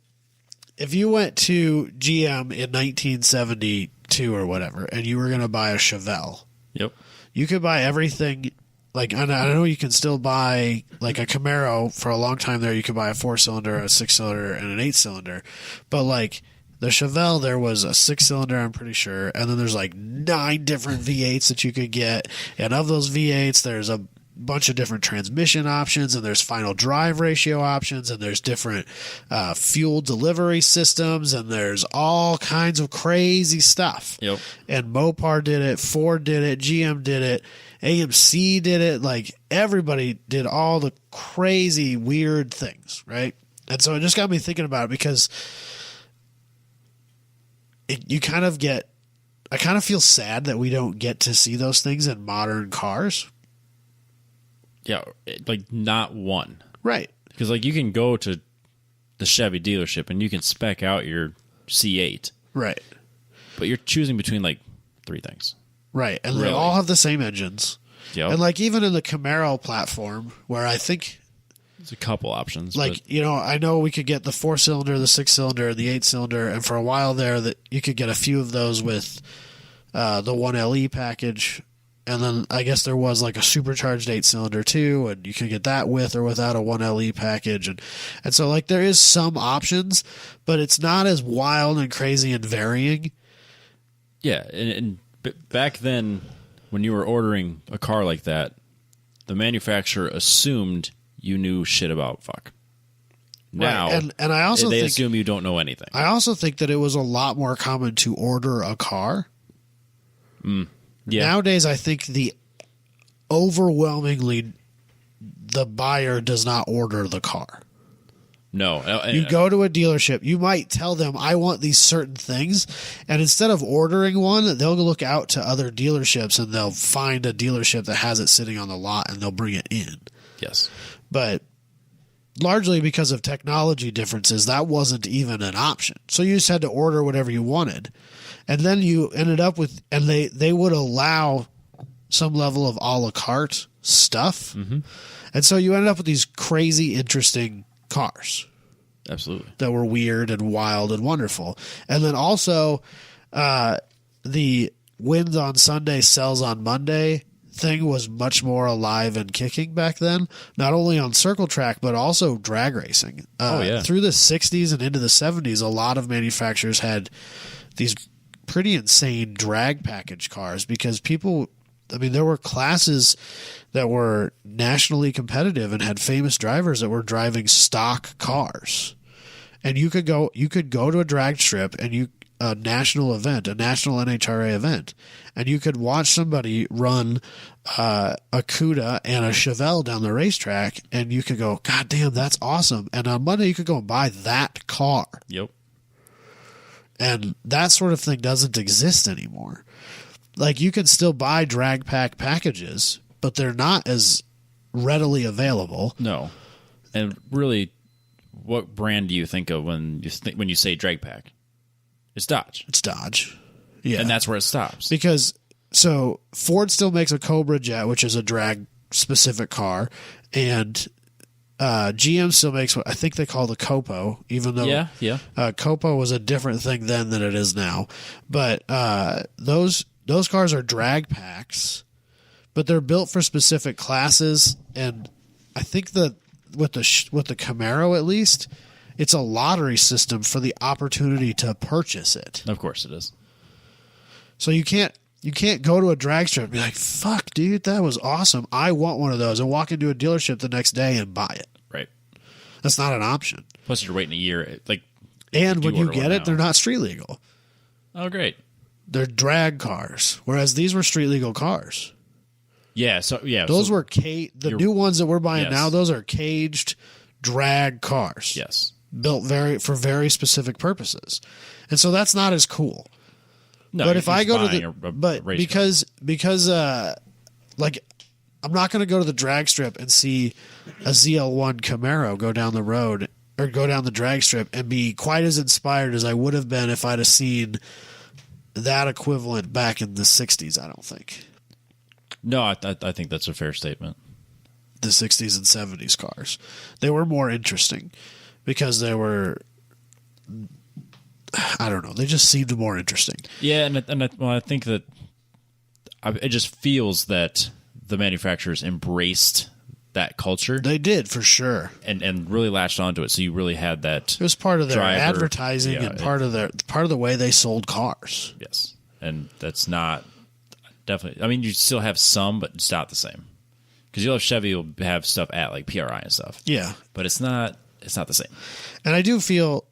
if you went to GM in 1972 or whatever and you were going to buy a Chevelle, Yep. you could buy everything. Like, I know you can still buy, like, a Camaro for a long time there. You could buy a 4-cylinder, a 6-cylinder, and an 8-cylinder. But, like, the Chevelle, there was a 6-cylinder, I'm pretty sure. And then there's, like, 9 different V8s that you could get. And of those V8s, there's a bunch of different transmission options. And there's final drive ratio options. And there's different fuel delivery systems. And there's all kinds of crazy stuff. Yep. And Mopar did it. Ford did it. GM did it. AMC did it. Like, everybody did all the crazy, weird things, right? And so it just got me thinking about it because I kind of feel sad that we don't get to see those things in modern cars. Yeah, like not one. Right. Because like you can go to the Chevy dealership and you can spec out your C8. Right. But you're choosing between like 3 things. Right. And Really? they all have the same engines. Yep. And like even in the Camaro platform where I think There's a couple options. like, but you know, I know we could get the 4-cylinder, the 6-cylinder, the 8-cylinder, and for a while there that you could get a few of those with the 1LE package. And then I guess there was like a supercharged 8-cylinder too, and you could get that with or without a 1LE package. And so like there is some options, but it's not as wild and crazy and varying. yeah, and back then when you were ordering a car like that, the manufacturer assumed you knew shit about fuck. Now, Right. And I also they think assume you don't know anything. I also think that it was a lot more common to order a car. Yeah. Nowadays, I think overwhelmingly the buyer does not order the car. No. You go to a dealership, you might tell them, I want these certain things. And instead of ordering one, they'll look out to other dealerships and they'll find a dealership that has it sitting on the lot and they'll bring it in. Yes. But largely because of technology differences, that wasn't even an option. So you just had to order whatever you wanted. And then you ended up with, and they would allow some level of a la carte stuff. Mm-hmm. And so you ended up with these crazy, interesting cars. Absolutely. That were weird and wild and wonderful. And then also the wins on Sunday, sells on Monday thing was much more alive and kicking back then, not only on circle track, but also drag racing. Through the 60s and into the 70s, a lot of manufacturers had these pretty insane drag package cars because people, I mean, there were classes that were nationally competitive and had famous drivers that were driving stock cars. And you could go to a drag strip and a national event, a national NHRA event, and you could watch somebody run a Cuda and a Chevelle down the racetrack, and you could go, God damn, that's awesome. And on Monday, you could go and buy that car. Yep. And that sort of thing doesn't exist anymore. Like, you can still buy drag pack packages, but they're not as readily available. No. And really, what brand do you think of when you say drag pack? It's Dodge. It's Dodge. Yeah. And that's where it stops. Because, so, Ford still makes a Cobra Jet, which is a drag-specific car, and GM still makes what I think they call the Copo, even though Copo was a different thing then than it is now. But those cars are drag packs, but they're built for specific classes, and I think that with the Camaro at least, it's a lottery system for the opportunity to purchase it. Of course it is. So you can't go to a drag strip and be like, fuck, dude, that was awesome. I want one of those, and walk into a dealership the next day and buy it. Right. That's not an option. Plus you're waiting a year. And when you get it, they're not street legal. Oh, great. They're drag cars, whereas these were street legal cars. Yeah, those were the new ones that we're buying now, those are caged drag cars. Yes. Built for very specific purposes. And so that's not as cool. No, but if I go to because I'm not going to go to the drag strip and see a ZL1 Camaro go down the road or go down the drag strip and be quite as inspired as I would have been if I'd have seen that equivalent back in the 60s, I don't think. No, I think that's a fair statement. The 60s and 70s cars. They were more interesting because they were, I don't know, they just seemed more interesting. Yeah, I think that it just feels that the manufacturers embraced that culture. They did, for sure. And really latched onto it, so you really had that. It was part of their advertising and part of the way they sold cars. Yes. And that's not definitely, I mean, you still have some, but it's not the same. Because you'll have Chevy will have stuff at like PRI and stuff. Yeah. But it's not the same. And I do feel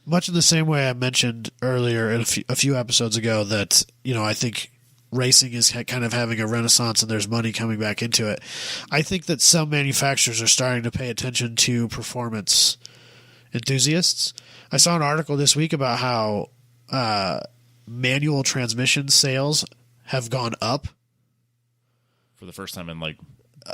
much in the same way I mentioned earlier in a few episodes ago that, I think racing is kind of having a renaissance and there's money coming back into it. I think that some manufacturers are starting to pay attention to performance enthusiasts. I saw an article this week about how manual transmission sales have gone up for the first time in like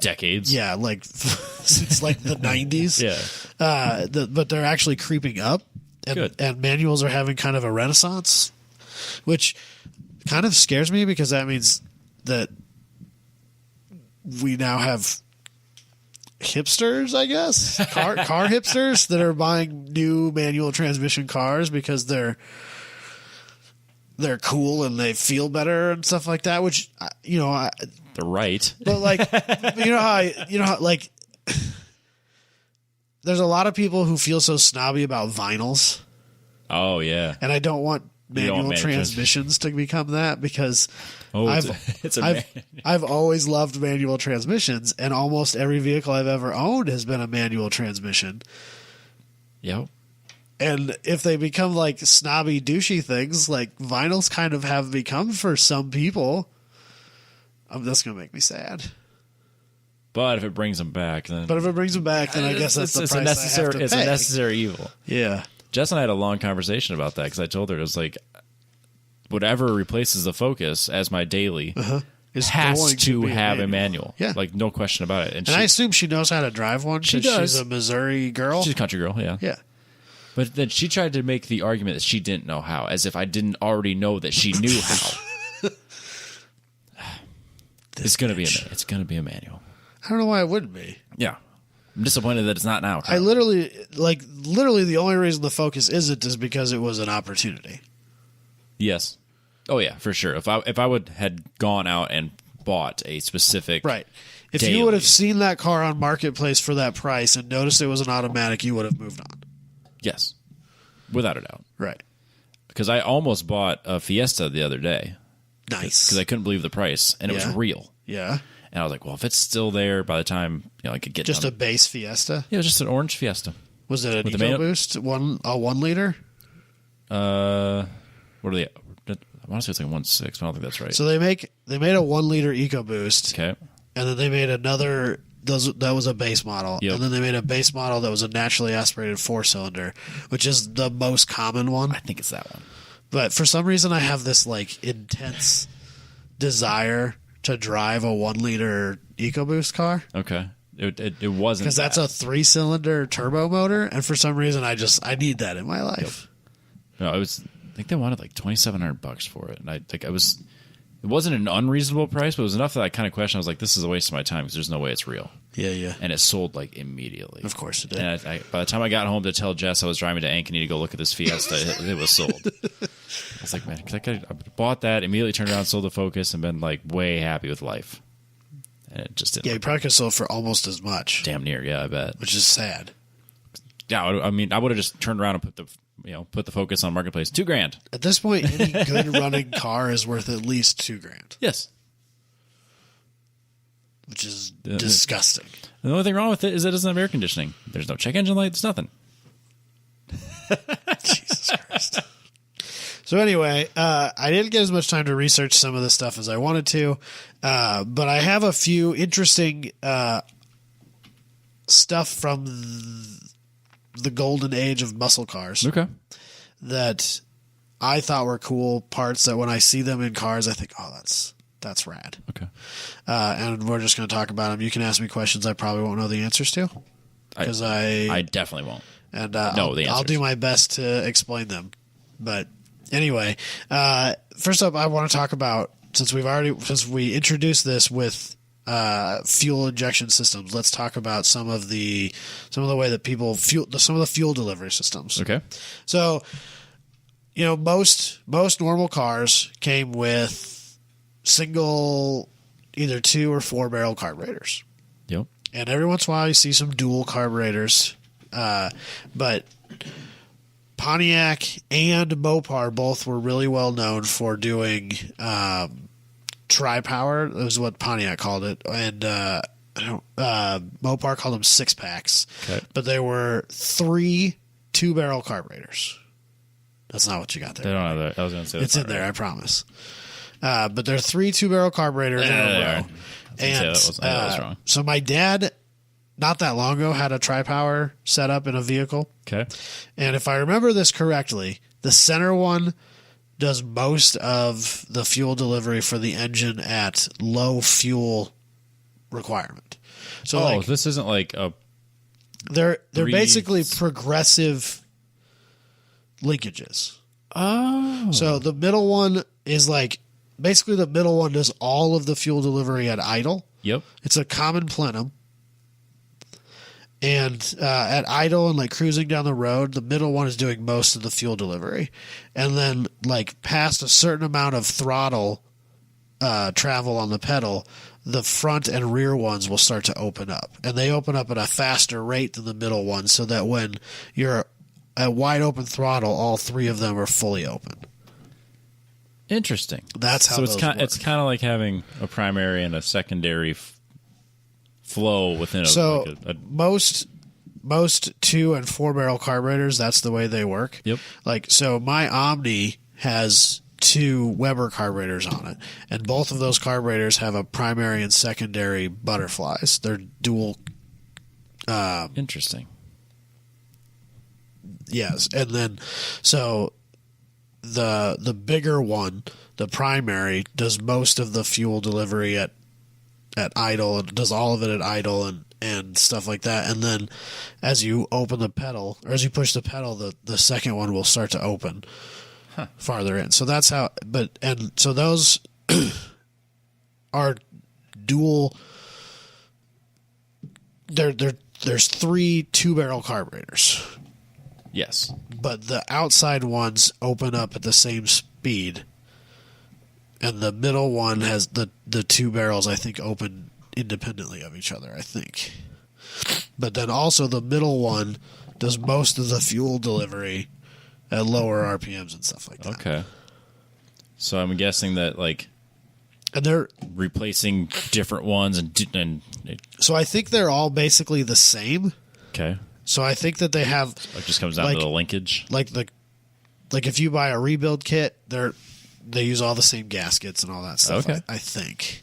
decades. Yeah, like since like the 90s. Yeah. But they're actually creeping up. And manuals are having kind of a renaissance, which kind of scares me because that means that we now have hipsters, I guess, car hipsters that are buying new manual transmission cars because they're cool and they feel better and stuff like that, which, they're right. But like, how like there's a lot of people who feel so snobby about vinyls. Oh yeah. And I don't want manual transmissions to become that because I've always loved manual transmissions, and almost every vehicle I've ever owned has been a manual transmission. Yep. And if they become like snobby, douchey things, like vinyls kind of have become for some people, that's going to make me sad. But if it brings them back, then I guess that's the price I have to pay. It's a necessary evil. Yeah. Jess and I had a long conversation about that because I told her it was like whatever replaces the Focus as my daily, is has going to be have a manual. Yeah. Like, no question about it. And I assume she knows how to drive one She because does. she's a Missouri girl. She's a country girl, yeah. Yeah. But then she tried to make the argument that she didn't know how, as if I didn't already know that she knew how. It's gonna be a manual. I don't know why it wouldn't be. Yeah. I'm disappointed that it's not now. I literally the only reason the Focus isn't is because it was an opportunity. Yes. Oh yeah, for sure. If I would had gone out and bought a specific Right. If daily, you would have seen that car on Marketplace for that price and noticed it was an automatic, you would have moved on. yes, without a doubt. Right. Because I almost bought a Fiesta the other day Nice. because I couldn't believe the price and it was Yeah. real. Yeah. And I was like, well, if it's still there by the time I could get Just done. a base Fiesta. Yeah, it was just an orange Fiesta. Was it an With the manual- EcoBoost? A 1 liter? What are they? I want to say it's like 1.6. I don't think that's right. So they made a 1 liter EcoBoost, okay. and then they made another. That was a base model, Yep. and then they made a base model that was a naturally aspirated 4-cylinder, which is the most common one. I think it's that one. But for some reason, I have this like intense desire to drive a 1 liter EcoBoost car Okay. It wasn't because that's a 3-cylinder turbo motor, and for some reason, I need that in my life. No, it was. I think they wanted like $2,700 for it, and it wasn't an unreasonable price, but it was enough that I kind of questioned. I was like, "This is a waste of my time because there's no way it's real." Yeah, yeah. And it sold like immediately. Of course it did. And by the time I got home to tell Jess I was driving to Ankeny to go look at this Fiesta, it was sold. I was like, man, I bought that, immediately turned around, sold the Focus, and been like way happy with life. And it just didn't. Yeah, you probably could have sold for almost as much, Damn near, yeah, I bet. which is sad. Yeah, I mean, I would have just turned around and put the Focus on Marketplace. $2,000. At this point, any good running car is worth at least $2,000, Yes. which is disgusting. The only thing wrong with it is it doesn't have air conditioning. There's no check engine light. There's nothing. Jesus Christ. So anyway, I didn't get as much time to research some of this stuff as I wanted to, but I have a few interesting stuff from the golden age of muscle cars Okay. that I thought were cool parts that when I see them in cars, I think, oh, that's rad. Okay. And we're just going to talk about them. You can ask me questions I probably won't know the answers to because I definitely won't. and know the I'll answers. do my best to explain them. But anyway, first up, I want to talk about since we introduced this with fuel injection systems. Let's talk about some of the way that people some of the fuel delivery systems. Okay. So, most normal cars came with single, either 2 or 4 barrel carburetors. Yep. And every once in a while you see some dual carburetors. But Pontiac and Mopar both were really well known for doing tri-power. That was what Pontiac called it. And Mopar called them 6-packs. Okay. But they were 3 2-barrel carburetors. That's not what you got They there. don't have that. I was going to say It's in there, I promise. But they're 3 2-barrel carburetors in a row. That was wrong. So my dad, not that long ago, had a tri-power setup in a vehicle. Okay. And if I remember this correctly, the center one does most of the fuel delivery for the engine at low fuel requirement. So this isn't like a they're three- basically progressive linkages. oh So the middle one is basically the middle one does all of the fuel delivery at idle. yep. It's a common plenum. And at idle and cruising down the road, the middle one is doing most of the fuel delivery. And then past a certain amount of throttle travel on the pedal, the front and rear ones will start to open up. And they open up at a faster rate than the middle one so that when you're at wide open throttle, all 3 of them are fully open. Interesting. That's how so those work. it's kind of like having a primary and a secondary flow within So a most 2 and 4 barrel carburetors, that's the way they work. Yep. So my Omni has 2 Weber carburetors on it, and both of those carburetors have a primary and secondary butterflies. They're dual. interesting. Yes, and then so the bigger one, the primary, does most of the fuel delivery at idle and does all of it at idle and stuff like that. And then as you open the pedal, or as you push the pedal, the second one will start to open farther in. So that's how. So those are dual. There's 3 2-barrel carburetors. Yes. But the outside ones open up at the same speed. And the middle one has the 2 barrels, I think, open independently of each other, I think. But then also the middle one does most of the fuel delivery at lower RPMs and stuff like that. Okay. So I'm guessing that, like, and they're replacing different ones and so I think they're all basically the same. Okay. So I think that they have It just comes down to the linkage. Like if you buy a rebuild kit, they use all the same gaskets and all that stuff. Okay. I think.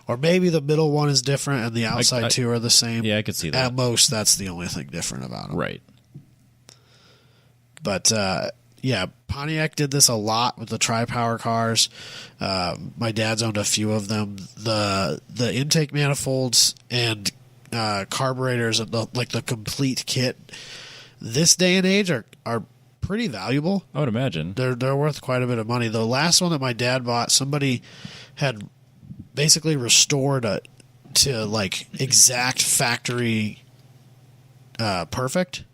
Or maybe the middle one is different and the outside 2 are the same. Yeah, I could see that. At most, that's the only thing different about them. Right. But, yeah, Pontiac did this a lot with the tri-power cars. My dad's owned a few of them. The intake manifolds and carburetors, and the complete kit, this day and age are pretty valuable. I would imagine. They're worth quite a bit of money. The last one that my dad bought, somebody had basically restored it to like exact factory perfect,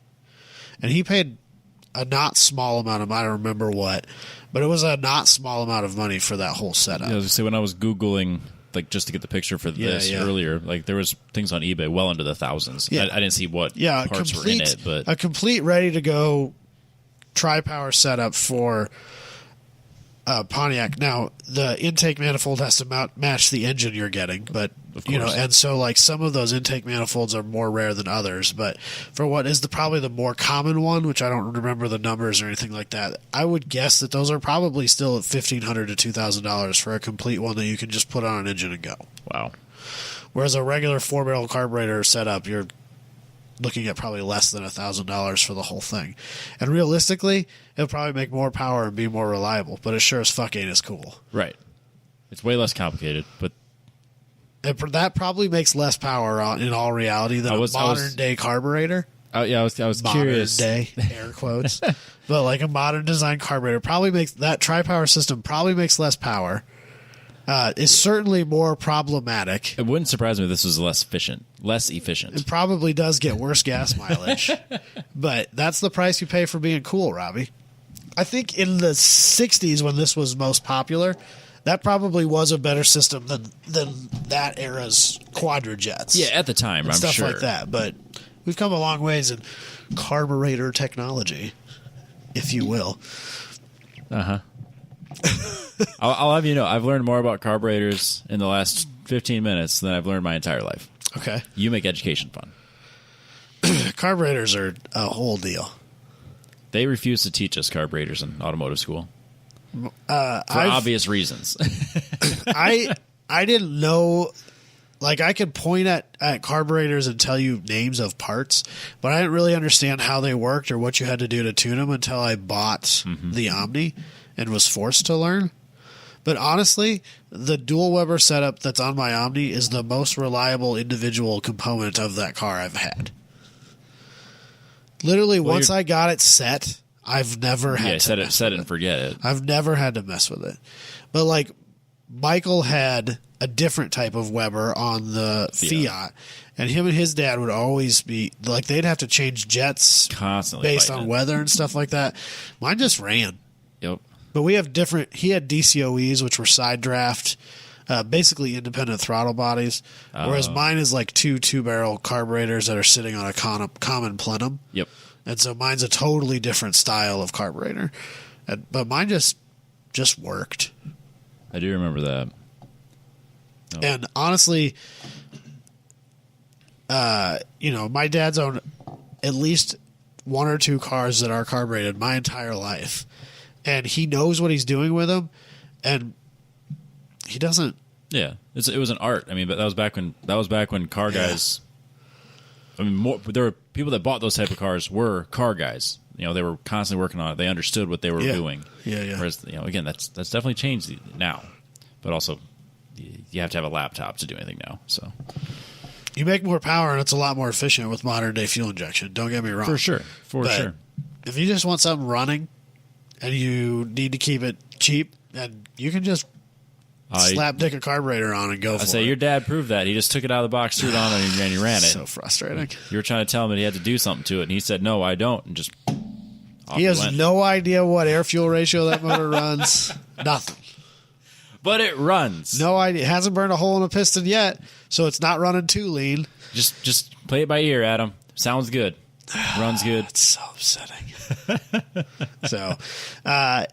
and he paid a not small amount of, I don't remember what, but it was a not small amount of money for that whole setup. Yeah, I was gonna say, when I was Googling, like, just to get the picture for this earlier, like, there was things on eBay well into the thousands. Yeah. I didn't see what parts were in it, but a complete ready to go tri-power setup for Pontiac. Now, the intake manifold has to match the engine you're getting, but and so like some of those intake manifolds are more rare than others. But for what is probably the more common one, which I don't remember the numbers or anything like that, I would guess that those are probably still at $1,500 to $2,000 for a complete one that you can just put on an engine and go. Wow. Whereas a regular 4-barrel carburetor setup, you're looking at probably less than $1,000 for the whole thing. And realistically, it'll probably make more power and be more reliable, but it sure as fuck ain't as cool. Right. It's way less complicated, but that probably makes less power in all reality than a modern-day carburetor. I was curious. Modern day, air quotes. But like a modern design carburetor probably makes, that tri-power system probably makes less power. It's certainly more problematic. It wouldn't surprise me if this was less efficient. It probably does get worse gas mileage. But that's the price you pay for being cool, Robbie. I think in the 60s when this was most popular, that probably was a better system than that era's quadrajets. Yeah, at the time, I'm stuff sure. like that. But we've come a long ways in carburetor technology, if you will. Uh-huh. I'll have you know, I've learned more about carburetors in the last 15 minutes than I've learned my entire life. Okay. You make education fun. Carburetors are a whole deal. They refuse to teach us carburetors in automotive school. For obvious reasons. I didn't know, like, I could point at carburetors and tell you names of parts, but I didn't really understand how they worked or what you had to do to tune them until I bought the Omni and was forced to learn. But honestly, the dual Weber setup that's on my Omni is the most reliable individual component of that car I've had. Literally, once I got it set, I've never had to set it and forget it. I've never had to mess with it. But like, Michael had a different type of Weber on the Fiat, and him and his dad would always be like, they'd have to change jets constantly based on weather and stuff like that. Mine just ran. Yep. But we have different. He had DCOEs, which were side draft, basically independent throttle bodies, whereas mine is like two barrel carburetors that are sitting on a common plenum. Yep. And so mine's a totally different style of carburetor, but mine just worked. I do remember that. Oh. And honestly, my dad's owned at least one or two cars that are carbureted my entire life, and he knows what he's doing with them, and he doesn't. Yeah, it was an art. I mean, but that was back when car guys I mean, there were people that bought those type of cars were car guys. You know, they were constantly working on it. They understood what they were doing. Yeah. Whereas, you know, again, that's definitely changed now. But also, you have to have a laptop to do anything now. So you make more power, and it's a lot more efficient with modern day fuel injection. Don't get me wrong. For sure. If you just want something running, and you need to keep it cheap, and you can just slap dick a carburetor on and go for it. I say your dad proved that. He just took it out of the box, threw it on, and he ran it. So frustrating. You were trying to tell him that he had to do something to it, and he said, "No, I don't," and just he has no idea what air fuel ratio that motor runs. Nothing. But it runs. No idea. It hasn't burned a hole in a piston yet, so it's not running too lean. Just play it by ear, Adam. Sounds good. Runs good. It's so upsetting. So, I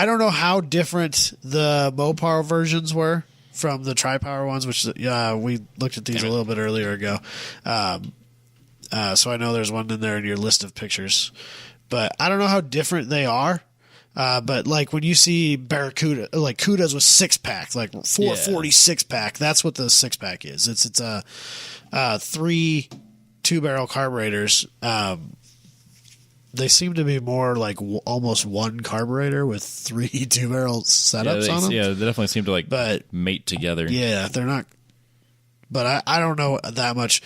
don't know how different the Mopar versions were from the Tri-Power ones, which we looked at these a little bit earlier ago. So I know there's one in there in your list of pictures. But I don't know how different they are. But like when you see Barracuda, like Cudas with 6-pack, like 440 6-pack, that's what the 6-pack is. It's a 3 2-barrel carburetors. They seem to be more like almost one carburetor with 3 2-barrel setups on them. Yeah, they definitely seem to mate together. Yeah, they're not. But I don't know that much.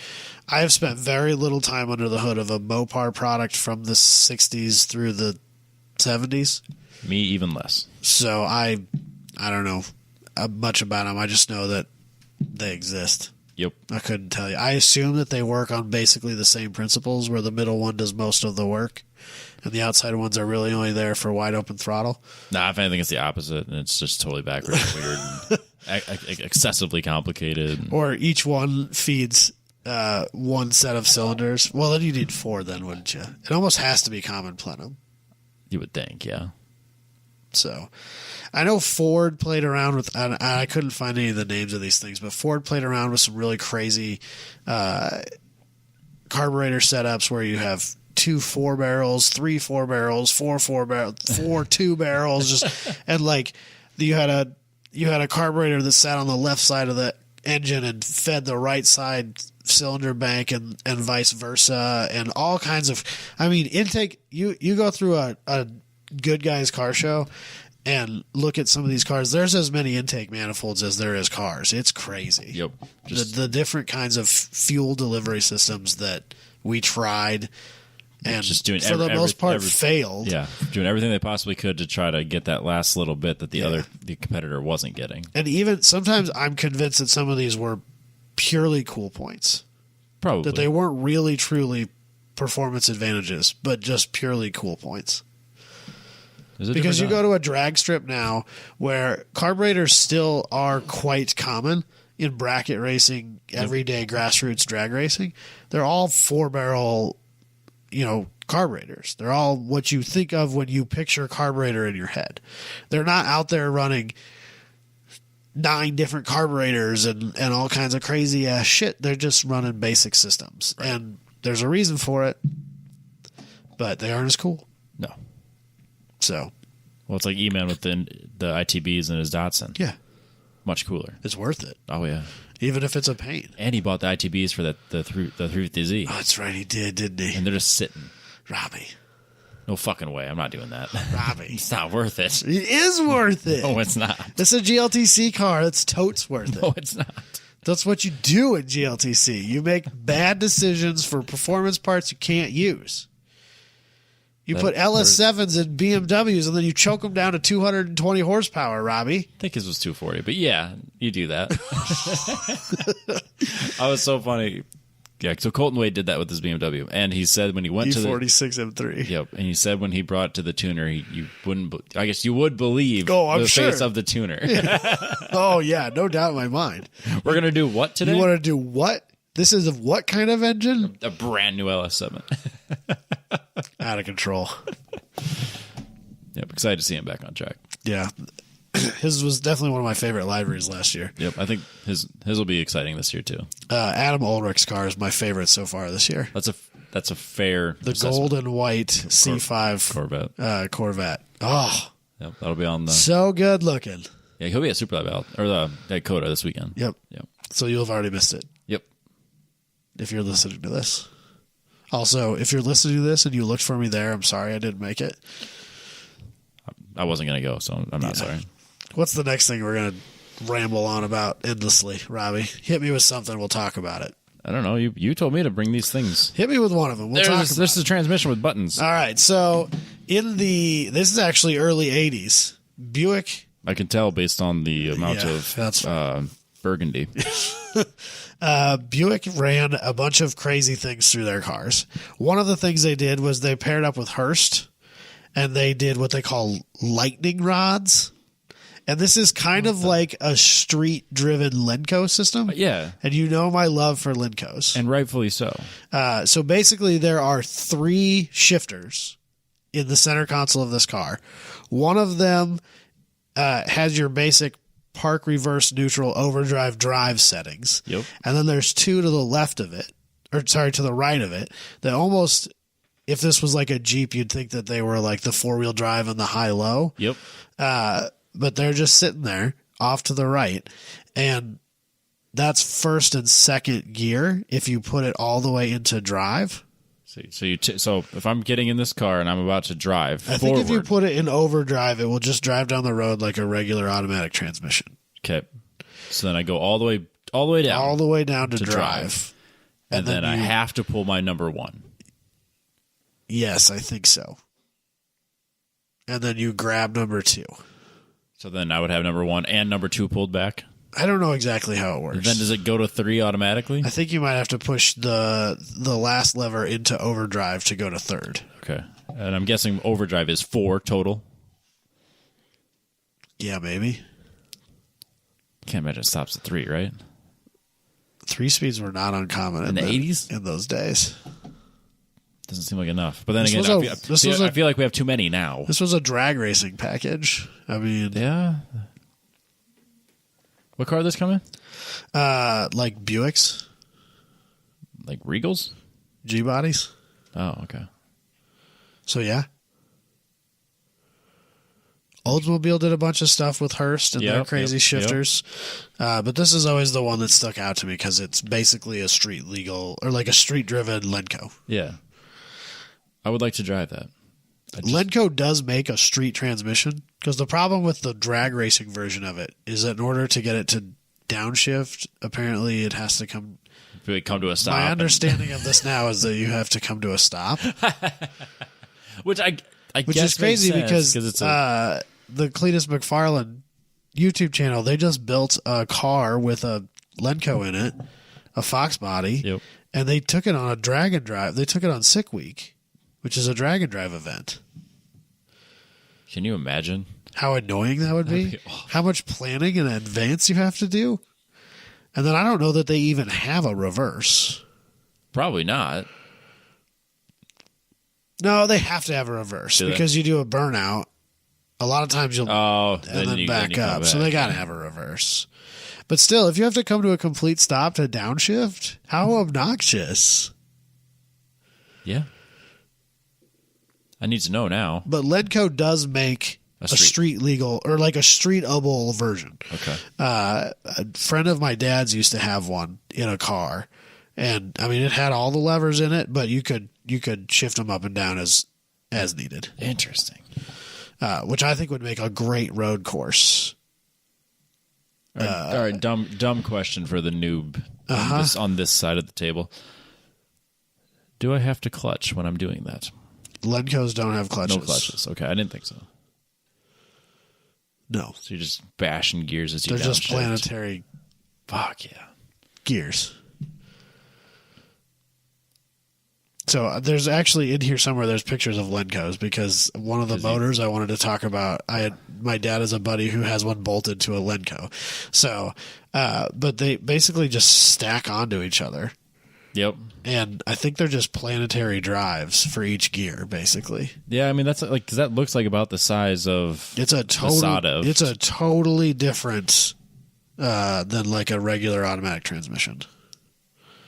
I have spent very little time under the hood of a Mopar product from the 60s through the 70s. Me even less. So I don't know much about them. I just know that they exist. Yep. I couldn't tell you. I assume that they work on basically the same principles, where the middle one does most of the work and the outside ones are really only there for wide open throttle. Nah, if anything, it's the opposite, and it's just totally backwards and weird and excessively complicated. Or each one feeds one set of cylinders. Well, then you need 4 then, wouldn't you? It almost has to be common plenum. You would think, yeah. So, I know Ford played around with, and I couldn't find any of the names of these things, but Ford played around with some really crazy carburetor setups where you have 2 4-barrels, 3 4-barrels, 4 4-barrels, 4 2-barrels, just and like you had a carburetor that sat on the left side of the engine and fed the right side cylinder bank and vice versa, and all kinds of, I mean, intake. You go through a Good Guys car show and look at some of these cars. There's as many intake manifolds as there is cars. It's crazy. Yep. The different kinds of fuel delivery systems that we tried and just doing for the most part failed. Yeah, doing everything they possibly could to try to get that last little bit that the competitor wasn't getting. And even sometimes I'm convinced that some of these were purely cool points. Probably. That they weren't really truly performance advantages, but just purely cool points. Because you go to a drag strip now where carburetors still are quite common in bracket racing, everyday grassroots drag racing. They're all 4-barrel, carburetors. They're all what you think of when you picture carburetor in your head. They're not out there running 9 different carburetors and all kinds of crazy ass shit. They're just running basic systems. Right. And there's a reason for it, but they aren't as cool. No. So, well, it's like E-Man with the ITBs and his Datsun. Yeah, much cooler. It's worth it. Oh yeah, even if it's a pain. And he bought the ITBs for the 350Z. Oh, that's right, he did, didn't he? And they're just sitting. Robbie, no fucking way. I'm not doing that. Robbie, it's not worth it. It is worth it. No, it's not. It's a GLTC car. It's totes worth it. No, it's not. That's what you do in GLTC. You make bad decisions for performance parts you can't use. You put LS7s in BMWs and then you choke them down to 220 horsepower, Robbie. I think his was 240, but yeah, you do that. I was so funny. Yeah, so Colton Wade did that with his BMW, and he said when he went to the E46 M3. Yep, and he said when he brought it to the tuner, you wouldn't. I guess you would believe the face of the tuner. Yeah. Oh yeah, no doubt in my mind. We're gonna do what today? You want to do what? This is of what kind of engine? A brand new LS7. Out of control. Yep, excited to see him back on track. Yeah. His was definitely one of my favorite liveries last year. Yep, I think his will be exciting this year too. Adam Ulrich's car is my favorite so far this year. That's a fair the assessment. Gold and white C5 Corvette. Corvette. Oh, yep, that'll be on the so good looking. Yeah, he'll be at Super Lab or at Coda this weekend. Yep. So you'll have already missed it. Yep. If you're listening to this. Also, if you're listening to this and you looked for me there, I'm sorry I didn't make it. I wasn't going to go, so I'm not sorry. What's the next thing we're going to ramble on about endlessly, Robbie? Hit me with something. We'll talk about it. I don't know. You told me to bring these things. Hit me with one of them. We'll talk about This is a transmission with buttons. All right. So this is actually early 80s. Buick. I can tell based on the amount that's of burgundy. Buick ran a bunch of crazy things through their cars. One of the things they did was they paired up with Hearst, and they did what they call lightning rods. And this is kind of like a street-driven Lenco system. Yeah. And you know my love for Lencos. And rightfully so. So basically there are 3 shifters in the center console of this car. One of them has your basic park, reverse, neutral, overdrive, drive settings. Yep. And then there's 2 to the left of it, to the right of it, that almost, if this was like a Jeep, you'd think that they were like the 4-wheel drive and the high-low. Yep. But they're just sitting there off to the right. And that's first and second gear if you put it all the way into drive. So if I'm getting in this car and I'm about to drive I forward, think if you put it in overdrive, it will just drive down the road like a regular automatic transmission. okay. So then I go all the way down. All the way down to drive. And then I have to pull my number 1. Yes, I think so. And then you grab number 2. So then I would have number 1 and number 2 pulled back. I don't know exactly how it works. And then does it go to 3 automatically? I think you might have to push the last lever into overdrive to go to 3rd. Okay. And I'm guessing overdrive is 4 total. Yeah, maybe. Can't imagine it stops at 3, right? 3 speeds were not uncommon In the 80s? In those days. Doesn't seem like enough. But then This again, was I feel like we have too many now. This was a drag racing package. I mean, Yeah. What car did this come in? like Buicks, Like Regals? G bodies. Oh, okay. So yeah. Oldsmobile did a bunch of stuff with Hearst and their crazy shifters. But this is always the one that stuck out to me because it's basically a street legal or like a street driven Lenco. Yeah. I would like to drive that. Lenco does make a street transmission because the problem with the drag racing version of it is that in order to get it to downshift, apparently it has to come to a stop. My understanding of this now is that you have to come to a stop. Which Which guess is crazy makes sense, because it's a, the Cletus McFarlane YouTube channel, they just built a car with a Lenco in it, a Fox body, Yep. and they took it on a drag and drive. They took it on Sick Week, which is a drag and drive event. Can you imagine? How annoying that would be. How much planning in advance you have to do. And then I don't know that they even have a reverse. Probably not. No, they have to have a reverse because you do a burnout. A lot of times you'll and then back up. So they got to have a reverse. But still, if you have to come to a complete stop to downshift, how obnoxious. Yeah. I need to know now. But Lenco does make a street legal or like a streetable version. Okay. A friend of my dad's used to have one in a car. And I mean, it had all the levers in it, but you could shift them up and down as needed. Interesting. Which I think would make a great road course. All right, dumb question for the noob on this side of the table. Do I have to clutch when I'm doing that? Lencos don't have clutches. No clutches. Okay, I didn't think so. No. So you're just bashing gears as you They're just downshift. planetary Fuck yeah. gears. So there's actually in here somewhere there's pictures of Lencos because one of the motors I wanted to talk about, my dad is a buddy who has one bolted to a Lenco. So, but they basically just stack onto each other. Yep. And I think they're just planetary drives for each gear, basically. Yeah, I mean that's like because that looks like about the size of It's a totally different than like a regular automatic transmission.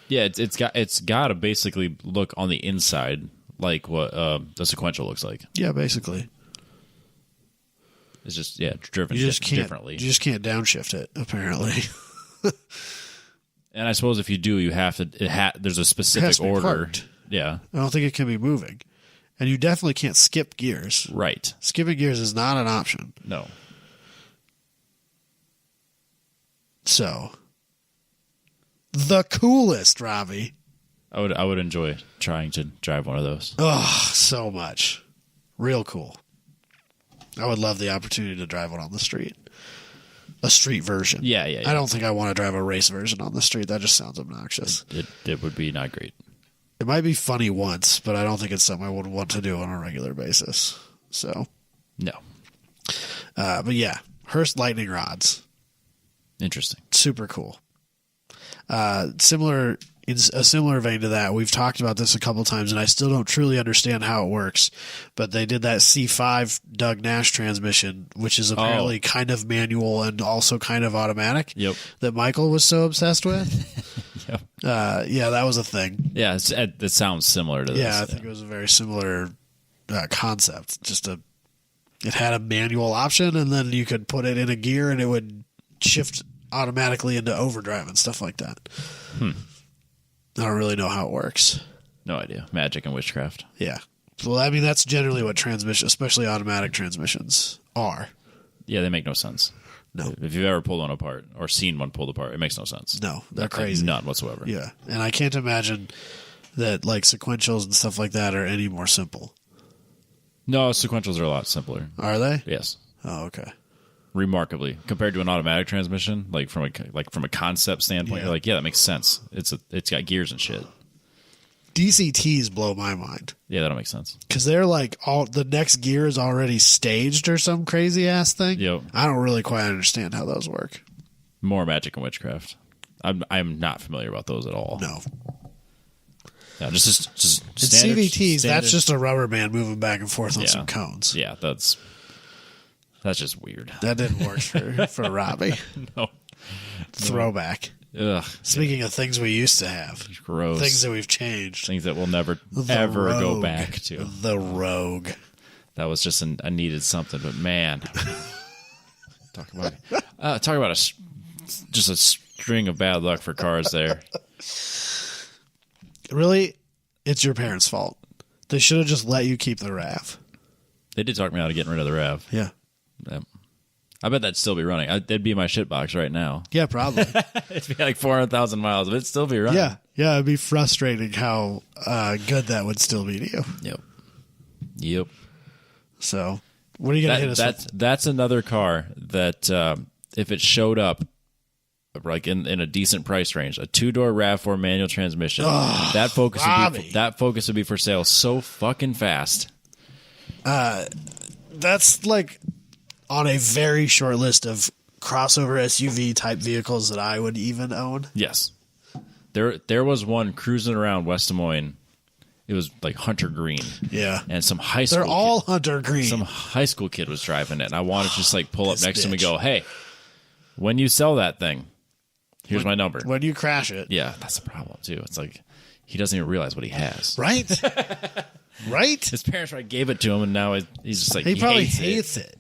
Yeah, it's got to basically look on the inside like what the sequential looks like. Yeah, basically. It's just driven differently. You just can't downshift it apparently. And I suppose if you do, you have to. There's a specific order. Yeah. I don't think it can be moving. And you definitely can't skip gears. Right. Skipping gears is not an option. No. So, the coolest, Robbie. I would enjoy trying to drive one of those. Oh, so much. Real cool. I would love the opportunity to drive one on the street. A street version. Yeah. I don't think I want to drive a race version on the street. That just sounds obnoxious. It would be not great. It might be funny once, but I don't think it's something I would want to do on a regular basis. So, No. but yeah, Hurst lightning rods. Interesting. Super cool. Similar in a similar vein to that, we've talked about this a couple times, and I still don't truly understand how it works. But they did that C5 Doug Nash transmission, which is apparently kind of manual and also kind of automatic. Yep. That Michael was so obsessed with. Yep. Yeah, that was a thing. Yeah, it sounds similar to this. Yeah, I think it was a very similar concept. It had a manual option, and then you could put it in a gear, and it would shift automatically into overdrive and stuff like that. I don't really know how it works. No idea. Magic and witchcraft. Yeah. Well, I mean, that's generally what transmission, especially automatic transmissions, are. Yeah, they make no sense. No. If you've ever pulled one apart or seen one pulled apart, it makes no sense. No, they're crazy. None whatsoever. Yeah. And I can't imagine that like sequentials and stuff like that are any more simple. No, sequentials are a lot simpler. Are they? Yes. Oh, okay. Remarkably, compared to an automatic transmission, like from a concept standpoint, Yeah. you're like, yeah, that makes sense. It's got gears and shit. DCTs blow my mind Yeah, that don't make sense. because they're like all the next gear is already staged or some crazy ass thing. Yep. I don't really quite understand how those work. More magic and witchcraft. I'm not familiar about those at all. No. Yeah, just In standard, CVTs, standard- that's just a rubber band moving back and forth on Yeah. some cones. Yeah, that's just weird. That didn't work for Robbie. No. Throwback. Ugh, Speaking of things we used to have, gross. things that we've changed. Things that we'll never The ever go Rogue. back to. The Rogue. That was just a needed something, but man, talk about just a string of bad luck for cars there. Really, it's your parents' fault. They should have just let you keep the RAV. They did talk me out of getting rid of the RAV. Yeah. Yep. I bet that'd still be running. That'd be my shitbox right now. Yeah, probably. It'd be like 400,000 miles, but it'd still be running. Yeah. Yeah, it'd be frustrating how good that would still be to you. Yep. So, what are you going to hit us with? That's another car that if it showed up like in a decent price range, a 2-door RAV4 manual transmission, that Focus would be for sale so fucking fast. That's like on a very short list of crossover SUV type vehicles that I would even own. Yes. There was one cruising around West Des Moines. It was like hunter green. Yeah. And some high school They're all hunter green. Some high school kid was driving it, and I wanted to just like pull up This next to him and bitch. go, "Hey, when you sell that thing, here's my number." When you crash it. Yeah, that's the problem too. It's like he doesn't even realize what he has. Right? Right? His parents probably gave it to him, and now he's just like He probably hates it. hates it.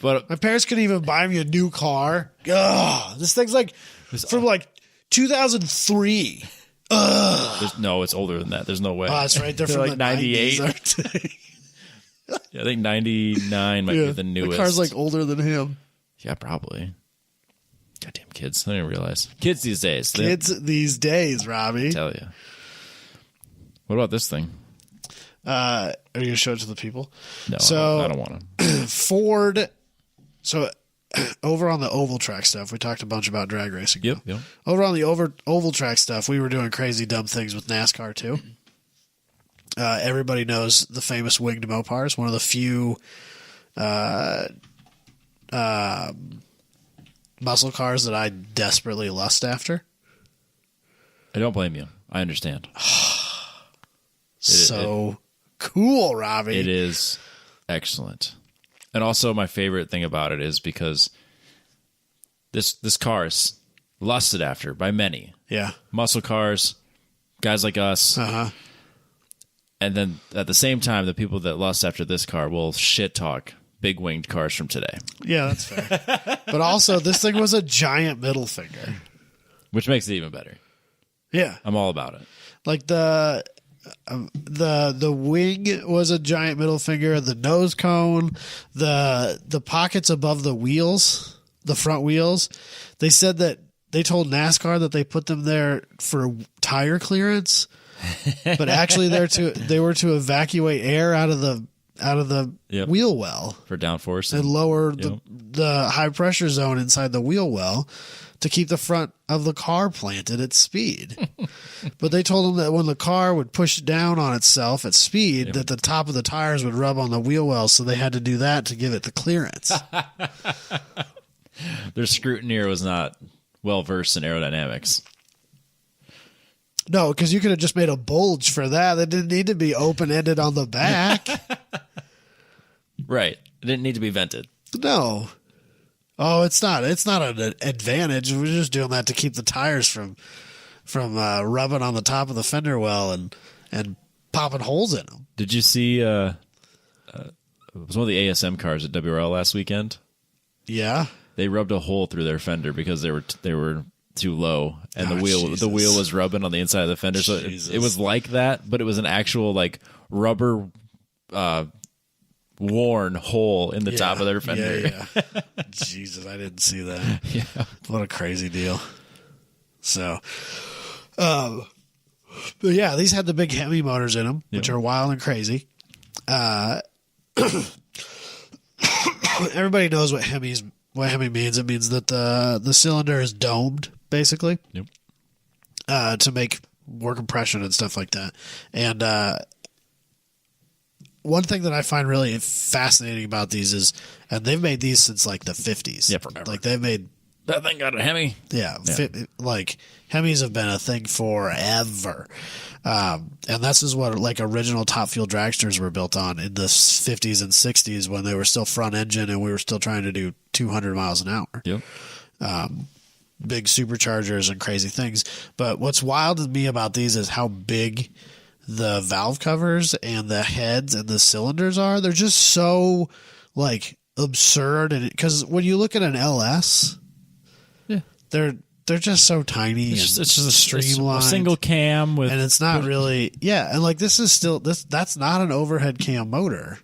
But My parents couldn't even buy me a new car. Ugh, this thing's like from like 2003. no, it's older than that. There's no way. Oh, that's right. They're from like the 98. 90s, aren't they? Yeah, I think 99 might be the newest. The car's like older than him. Yeah, probably. Goddamn kids. I didn't realize. Kids these days. Kids these days, Robbie. Tell you. What about this thing? Are you going to show it to the people? No, So- I don't want to. Ford. So over on the oval track stuff, we talked a bunch about drag racing. Yep. Over on the oval track stuff, we were doing crazy dumb things with NASCAR too. Everybody knows the famous winged Mopars, one of the few muscle cars that I desperately lust after. I don't blame you. I understand. So cool, Robbie. It is excellent. And also my favorite thing about it is because this car is lusted after by many. Yeah. Muscle cars, guys like us. Uh-huh. And then at the same time, the people that lust after this car will shit talk big winged cars from today. Yeah, that's fair. But also, this thing was a giant middle finger. Which makes it even better. Yeah. I'm all about it. Like the wing was a giant middle finger, the nose cone, the pockets above the wheels, the front wheels. They said that they told NASCAR that they put them there for tire clearance, but actually they were to evacuate air out of the wheel well for downforce and lower the high pressure zone inside the wheel well to keep the front of the car planted at speed. But they told them that when the car would push down on itself at speed, that the top of the tires would rub on the wheel well, so they had to do that to give it the clearance. Their scrutineer was not well versed in aerodynamics. No, because you could have just made a bulge for that. It didn't need to be open-ended on the back. Right. It didn't need to be vented. No. Oh, it's not. It's not an advantage. We're just doing that to keep the tires from rubbing on the top of the fender well and popping holes in them. Did you see? It was one of the ASM cars at WRL last weekend. Yeah, they rubbed a hole through their fender because they were too low, and the wheel was rubbing on the inside of the fender. So it was like that, but it was an actual like rubber. Worn hole in the top of their fender. Yeah. Jesus, I didn't see that. Yeah. What a crazy deal. So, but yeah, these had the big Hemi motors in them, which are wild and crazy. Everybody knows what Hemi means. It means that the cylinder is domed, basically, to make more compression and stuff like that. And one thing that I find really fascinating about these is, and they've made these since like the 50s. Yeah, forever. Like they've made that thing got a Hemi. Yeah. Like Hemis have been a thing forever. And this is what like original Top Fuel dragsters were built on in the 50s and 60s when they were still front engine and we were still trying to do 200 miles an hour. Yep. Big superchargers and crazy things. But what's wild to me about these is how big the valve covers and the heads and the cylinders are. They're just so like absurd. And because when you look at an LS, they're just so tiny. It's just a streamlined, a single cam with, and it's not really, and like this is still that's not an overhead cam motor.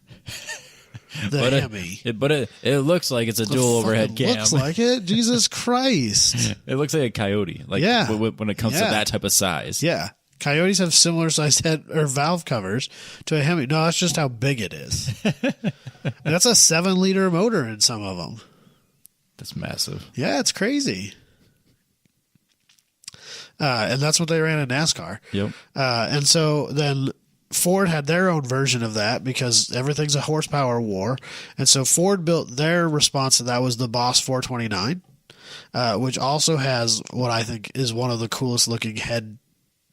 The Hemi, but it looks like it's a dual overhead cam. Looks like it. Jesus Christ! It looks like a Coyote. Like when it comes to that type of size. Yeah. Coyotes have similar sized head or valve covers to a Hemi. No, that's just how big it is. And that's a 7-liter motor in some of them. That's massive. Yeah, it's crazy. And that's what they ran in NASCAR. Yep. And so then Ford had their own version of that because everything's a horsepower war. And so Ford built their response to that was the Boss 429, which also has what I think is one of the coolest looking head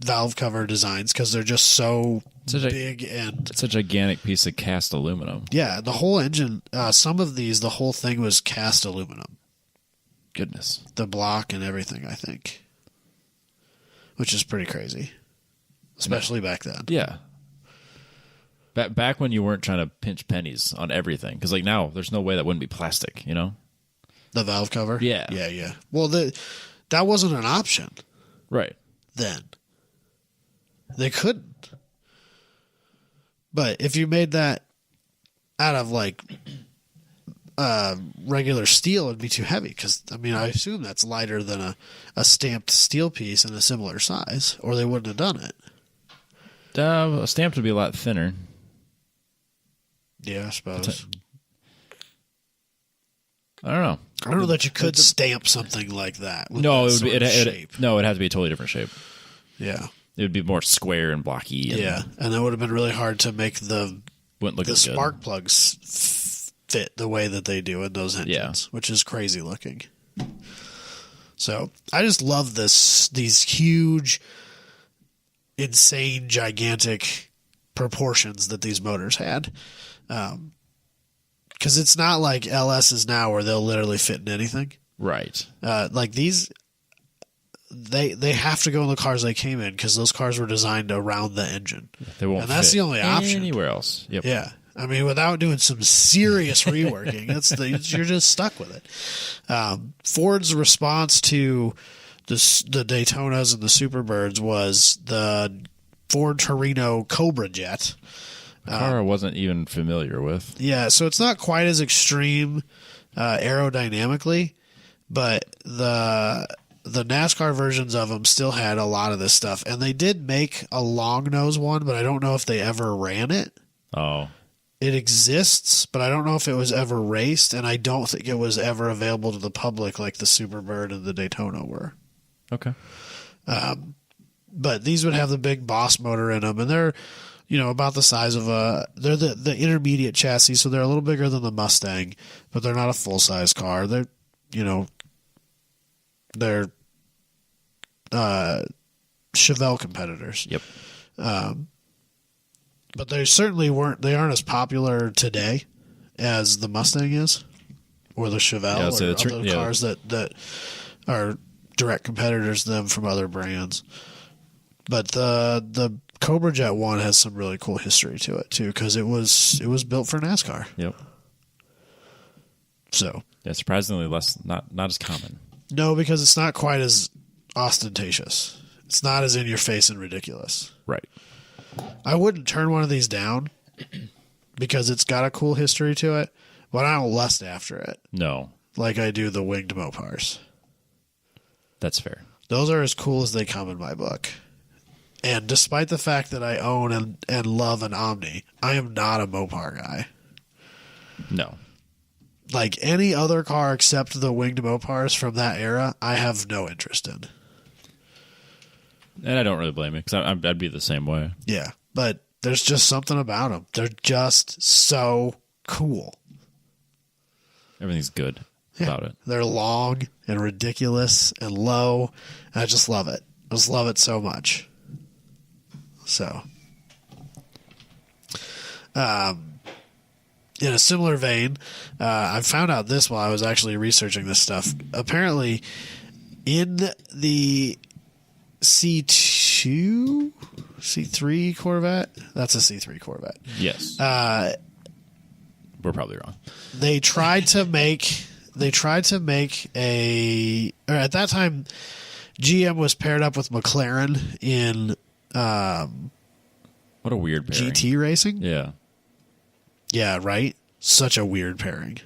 valve cover designs because they're just so big and it's a gigantic piece of cast aluminum. Yeah, the whole engine, some of these, the whole thing was cast aluminum. Goodness. The block and everything, I think. Which is pretty crazy. Especially back then. Yeah. Back when you weren't trying to pinch pennies on everything. Because like now, there's no way that wouldn't be plastic, you know? The valve cover? Yeah. Yeah. Well, that wasn't an option. Right. Then. They couldn't. But if you made that out of like regular steel, it'd be too heavy. Because, I mean, I assume that's lighter than a stamped steel piece in a similar size, or they wouldn't have done it. A stamped would be a lot thinner. Yeah, I suppose. I don't know. I don't know that you could stamp something like that. No, it would be shape. No, it'd have to be a totally different shape. Yeah. It would be more square and blocky. And that would have been really hard to make the spark good. plugs fit the way that they do in those engines, which is crazy looking. So I just love these huge, insane, gigantic proportions that these motors had. Because it's not like LS's now where they'll literally fit in anything. Right. Like these... They have to go in the cars they came in because those cars were designed around the engine. They won't. And that's fit the only option anywhere else. Yep. Yeah, I mean, without doing some serious reworking, you're just stuck with it. Ford's response to the Daytonas and the Superbirds was the Ford Torino Cobra Jet. A car I wasn't even familiar with. Yeah, so it's not quite as extreme aerodynamically, but the NASCAR versions of them still had a lot of this stuff. And they did make a long nose one, but I don't know if they ever ran it. Oh. It exists, but I don't know if it was ever raced, and I don't think it was ever available to the public like the Superbird and the Daytona were. Okay. But these would have the big boss motor in them, and they're, about the size of they're the intermediate chassis, so they're a little bigger than the Mustang, but they're not a full-size car. They're, they're Chevelle competitors. Yep. But they certainly aren't as popular today as the Mustang is, or the Chevelle, or other cars that are direct competitors to them from other brands. But the Cobra Jet one has some really cool history to it too, because it was built for NASCAR. Yep. So yeah, surprisingly not as common. No, because it's not quite as ostentatious. It's not as in your face and ridiculous. Right. I wouldn't turn one of these down because it's got a cool history to it, but I don't lust after it. No. Like I do the winged Mopars. That's fair. Those are as cool as they come in my book. And despite the fact that I own and love an Omni, I am not a Mopar guy. No. Like any other car except the winged Mopars from that era, I have no interest in. And I don't really blame you, because I'd be the same way. Yeah, but there's just something about them. They're just so cool. Everything's good about it. They're long and ridiculous and low. And I just love it. I just love it so much. So, in a similar vein, I found out this while I was actually researching this stuff. Apparently, in the C2, C3 Corvette. That's a C3 Corvette. Yes. We're probably wrong. They tried to make or at that time, GM was paired up with McLaren in what a weird pairing. GT racing. Yeah. Yeah, right? Such a weird pairing.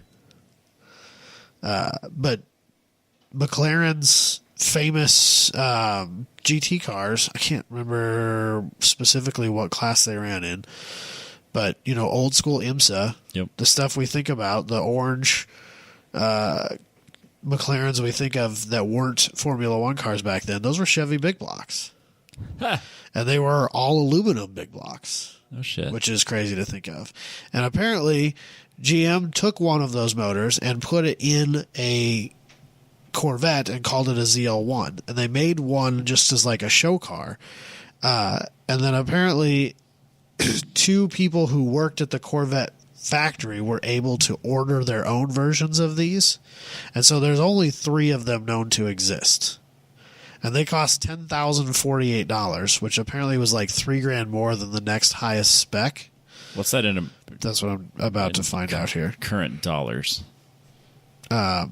But McLaren's famous GT cars, I can't remember specifically what class they ran in, but, old school IMSA, yep. The stuff we think about, the orange McLarens we think of that weren't Formula One cars back then, those were Chevy big blocks. And they were all aluminum big blocks. Oh, shit. Which is crazy to think of. And apparently, GM took one of those motors and put it in a Corvette and called it a ZL1. And they made one just as like a show car. And then apparently, two people who worked at the Corvette factory were able to order their own versions of these. And so there's only 3 of them known to exist. And they cost $10,048, which apparently was like $3,000 more than the next highest spec. What's that in? That's what I'm about to find out here. Current dollars. 10,000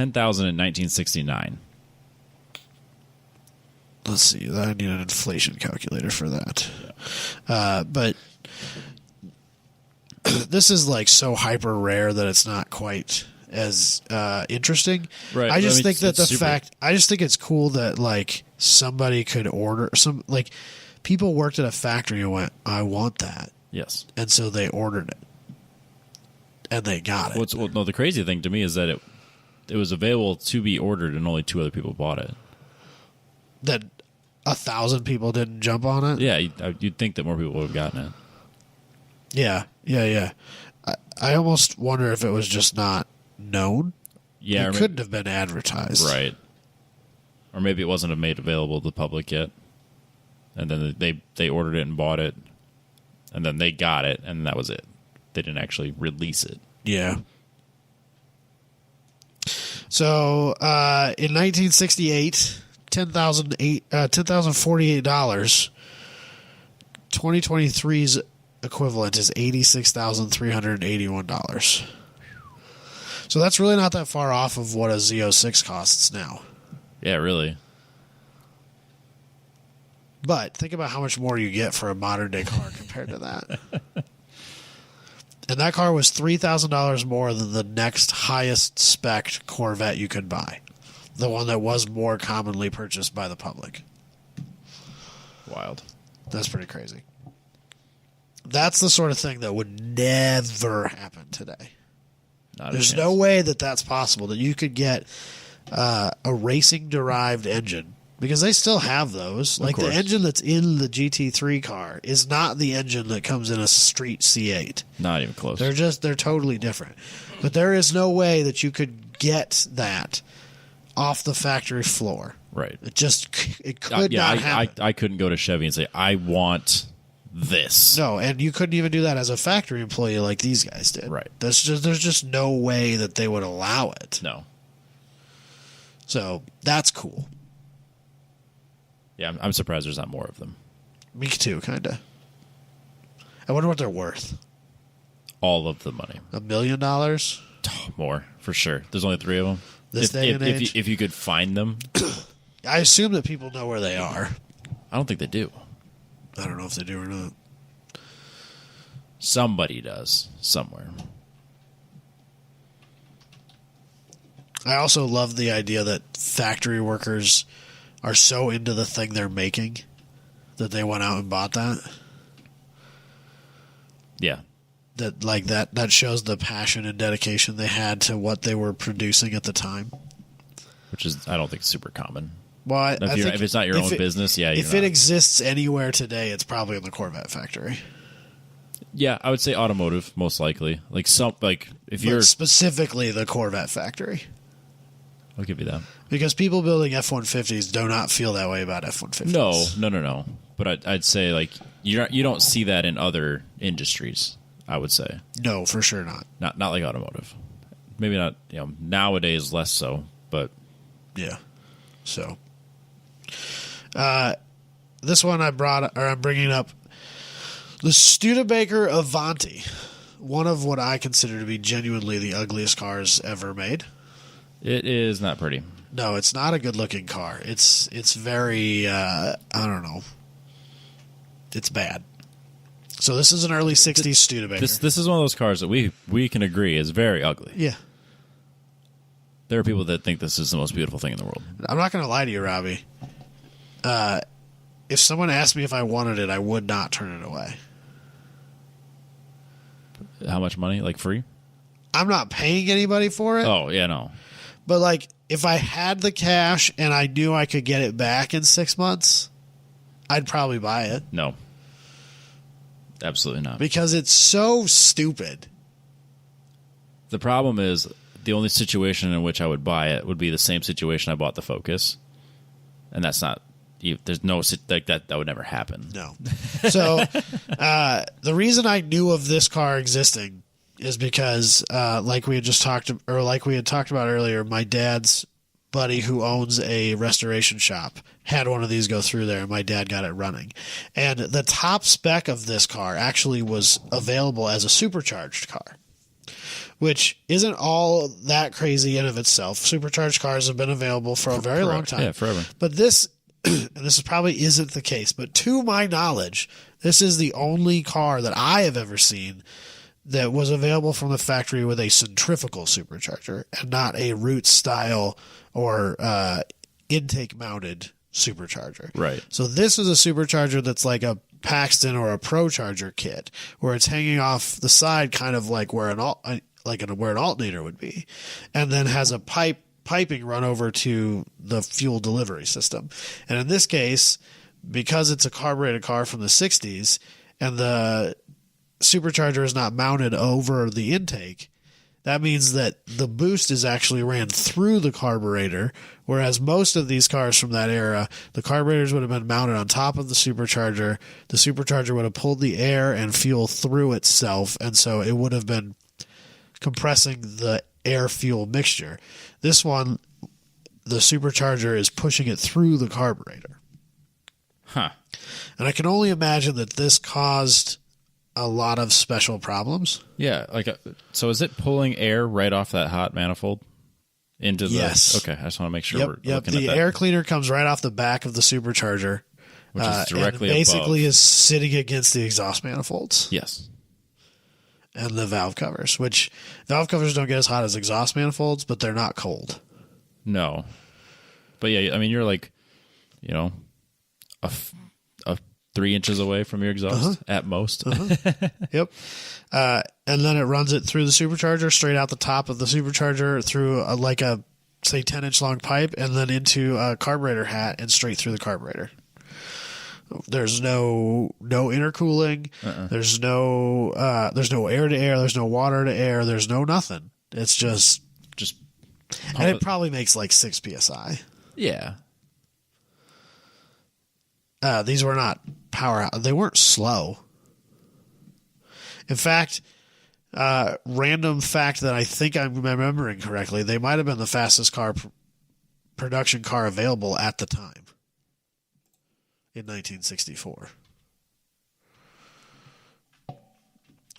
in 1969. Let's see. I need an inflation calculator for that. Yeah. But this is like so hyper rare that it's not quite as interesting. Right. I just think that I just think it's cool that like somebody could order some, like people worked at a factory and went, I want that. Yes. And so they ordered it. And they got it. No, the crazy thing to me is that it was available to be ordered and only 2 other people bought it. That 1,000 people didn't jump on it? Yeah, you'd think that more people would have gotten it. Yeah. I almost wonder if it was just not known. Yeah, it couldn't have been advertised, right? Or maybe it wasn't made available to the public yet, and then they ordered it and bought it, and then they got it, and that was it. They didn't actually release it. Yeah. So in 1968, $10,048. 2023's equivalent is $86,381. So that's really not that far off of what a Z06 costs now. Yeah, really. But think about how much more you get for a modern day car compared to that. And that car was $3,000 more than the next highest spec Corvette you could buy. The one that was more commonly purchased by the public. Wild. That's pretty crazy. That's the sort of thing that would never happen today. There's no way that that's possible, that you could get a racing-derived engine, because they still have those. Like the engine that's in the GT3 car is not the engine that comes in a street C8. Not even close. They're totally different. But there is no way that you could get that off the factory floor. Right. It could not happen. I couldn't go to Chevy and say, I want this. No, and you couldn't even do that as a factory employee like these guys did. Right. There's just no way that they would allow it. No. So that's cool. Yeah, I'm surprised there's not more of them. Me too, kind of. I wonder what they're worth. All of the money. $1 million? More, for sure. There's only 3 of them. This day and age? If you could find them. I assume that people know where they are. I don't think they do. I don't know if they do or not. Somebody does, somewhere. I also love the idea that factory workers are so into the thing they're making that they went out and bought that. Yeah. That shows the passion and dedication they had to what they were producing at the time. Which is, I don't think, super common. Well, if it's not your own business, yeah. If it exists anywhere today, it's probably in the Corvette factory. Yeah, I would say automotive, most likely. If you're specifically the Corvette factory. I'll give you that. Because people building F-150s do not feel that way about F-150s. No. But I'd say you don't see that in other industries. I would say no, for sure not. Not like automotive. Maybe not. Nowadays less so. But yeah. So this one I'm bringing up the Studebaker Avanti, one of what I consider to be genuinely the ugliest cars ever made. It is not pretty. No, it's not a good-looking car. It's very, I don't know. It's bad. So this is an early 60s Studebaker. This is one of those cars that we can agree is very ugly. Yeah. There are people that think this is the most beautiful thing in the world. I'm not going to lie to you, Robbie. If someone asked me if I wanted it, I would not turn it away. How much money? Like free? I'm not paying anybody for it. Oh, yeah, no. But if I had the cash and I knew I could get it back in 6 months, I'd probably buy it. No. Absolutely not. Because it's so stupid. The problem is the only situation in which I would buy it would be the same situation I bought the Focus. And that's not... There's no... That would never happen. No. So, the reason I knew of this car existing is because, like we had talked about earlier, my dad's buddy who owns a restoration shop had one of these go through there, and my dad got it running. And the top spec of this car actually was available as a supercharged car, which isn't all that crazy in of itself. Supercharged cars have been available for a very long time. Yeah, forever. But this, and this probably isn't the case, but to my knowledge, this is the only car that I have ever seen that was available from the factory with a centrifugal supercharger and not a root style or intake mounted supercharger. Right. So this is a supercharger that's like a Paxton or a ProCharger kit, where it's hanging off the side, kind of like where where an alternator would be, and then has a piping run over to the fuel delivery system. And in this case, because it's a carbureted car from the 60s and the supercharger is not mounted over the intake, that means that the boost is actually ran through the carburetor, whereas most of these cars from that era, the carburetors would have been mounted on top of the supercharger. The supercharger would have pulled the air and fuel through itself, and so it would have been compressing the air-fuel mixture. This one, the supercharger is pushing it through the carburetor. Huh. And I can only imagine that this caused a lot of special problems. Yeah, so is it pulling air right off that hot manifold into the... Yes. Okay, I just want to make sure we're looking at the that. air cleaner comes right off the back of the supercharger, which is directly and basically above. is sitting against the exhaust manifolds. Yes. And the valve covers, which valve covers don't get as hot as exhaust manifolds, but they're not cold. No. But yeah, I mean, you're like, you know, a 3 inches away from your exhaust at most. Yep. And then it runs it through the supercharger, straight out the top of the supercharger through like a, say, 10-inch long pipe, and then into a carburetor hat and straight through the carburetor. There's no intercooling. There's no air to air. There's no water to air. There's no nothing. It's just and it probably makes like 6 psi. Yeah. These were not power. They weren't slow. In fact, random fact that I think I'm remembering correctly, they might have been the fastest production car available at the time. In 1964,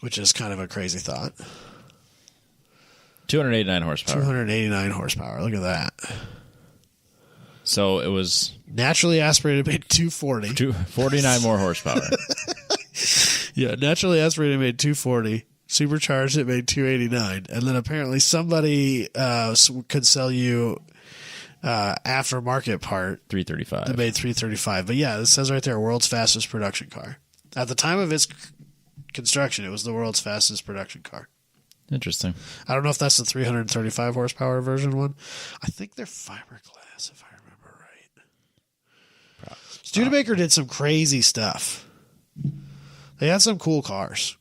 which is kind of a crazy thought. 289 horsepower. 289 horsepower. Look at that. So it was naturally aspirated made 240. 49 more horsepower. Yeah, naturally aspirated made 240. Supercharged it made 289, and then apparently somebody could sell you aftermarket part 335. that made 335. But yeah, it says right there, world's fastest production car. At the time of its construction, it was the world's fastest production car. Interesting. I don't know if that's the 335 horsepower version one. I think they're fiberglass, if I remember right. Studebaker did some crazy stuff. They had some cool cars.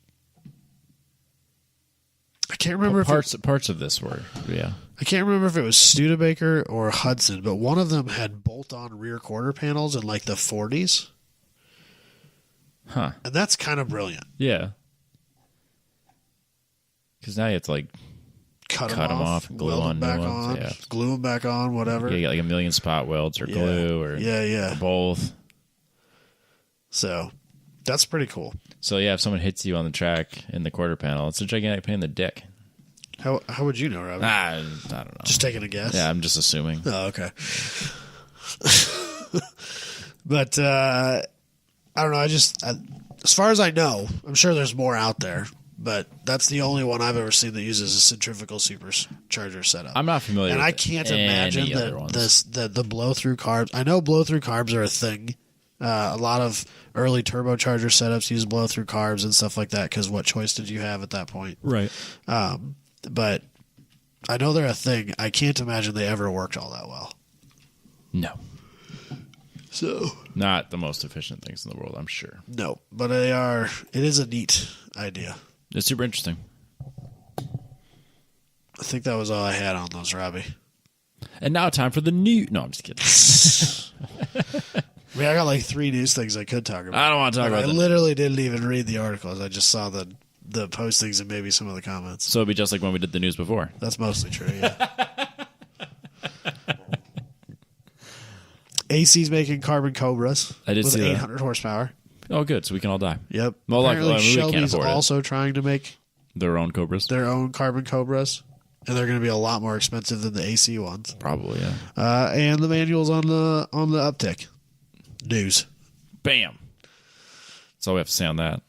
I can't remember parts of this were, yeah. I can't remember if it was Studebaker or Hudson, but one of them had bolt-on rear quarter panels in like the 40s. Huh. And that's kind of brilliant. Yeah. Because now you have to like cut them off, glue weld on them back new ones. on, Yeah. glue them back on, whatever. Yeah, you get like a million spot welds or glue or or both. So that's pretty cool. So yeah, if someone hits you on the track in the quarter panel, it's a gigantic pain in the dick. How would you know, Robbie? I don't know. Just taking a guess? Yeah, I'm just assuming. Oh, okay. But I don't know. As far as I know, I'm sure there's more out there, but that's the only one I've ever seen that uses a centrifugal supercharger setup. I'm not familiar and with I can't imagine that the blow-through carbs. I know blow-through carbs are a thing. A lot of early turbocharger setups use blow-through carbs and stuff like that because what choice did you have at that point? Right. But I know they're a thing. I can't imagine they ever worked all that well. No. So not the most efficient things in the world, I'm sure. No, but they are. It is a neat idea. It's super interesting. I think that was all I had on those, Robbie. And now time for the new... No, I'm just kidding. I mean, I got like 3 news things I could talk about. I don't want to talk about them. them. I literally didn't even read the articles. I just saw the postings and maybe some of the comments. So it'd be just like when we did the news before. That's mostly true, yeah. AC's making carbon Cobras. I did with see that. 800 horsepower. Oh, good. So we can all die. Yep. Well, apparently we can't Shelby's afford it. also trying to make Their own Cobras? their own carbon Cobras. And they're going to be a lot more expensive than the AC ones. Probably, yeah. And the manual's on the uptick. News. Bam. That's all we have to say on that.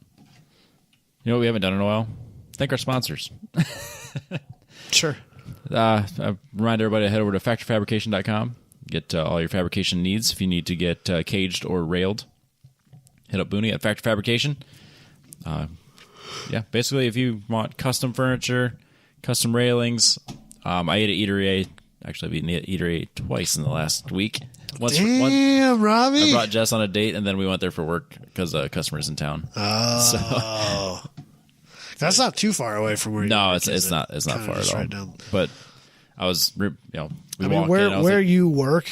You know what we haven't done in a while? Thank our sponsors. Sure. I remind everybody to head over to factoryfabrication.com. Get all your fabrication needs. If you need to get caged or railed, hit up Booney at Factory Fabrication. Yeah, basically, if you want custom furniture, custom railings, I ate at Eatery A. Actually, I've eaten at Eatery A twice in the last week. Damn, Robbie. I brought Jess on a date, and then we went there for work because a customer's in town. Oh. So. That's not too far away from where you No, work, it's not far at all. Right down. But I was, we I walked mean, in. where Like, you work,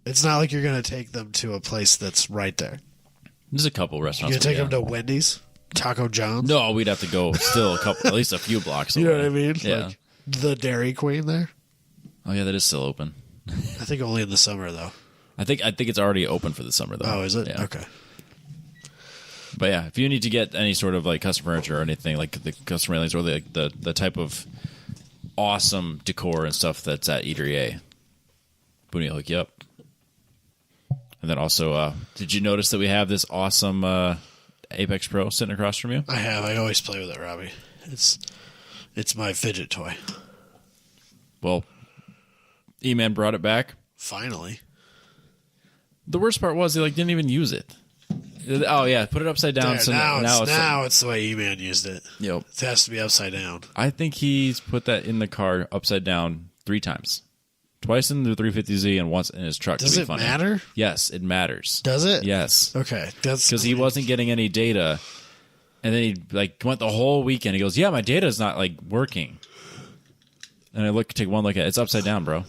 it's not like you're going to take them to a place that's right there. there's a couple You're restaurants. going to take them to Wendy's, Taco John's. No, we'd have to go still at least a few blocks away. You know what I mean? Yeah. Like the Dairy Queen there. Oh yeah, that is still open. I think only in the summer though. I think it's already open for the summer though. Oh, is it? Yeah. Okay. But yeah, if you need to get any sort of like custom furniture or anything like the custom railings or the type of awesome decor and stuff that's at Eatery A, Booney will hook you up. And then also, did you notice that we have this awesome Apex Pro sitting across from you? I have. I always play with it, Robbie. It's my fidget toy. Well, E-Man brought it back. Finally. The worst part was he didn't even use it. Oh yeah, put it upside down. There, So now it's the way E-Man used it. Yep. It has to be upside down. I think he's put that in the car upside down 3 times. Twice in the 350Z and once in his truck. Does it matter? Yes, it matters. Does it? Yes. Okay. That's because he wasn't getting any data, and then he went the whole weekend. He goes, "Yeah, my data is not working." And I take one look at it. It's upside down, bro.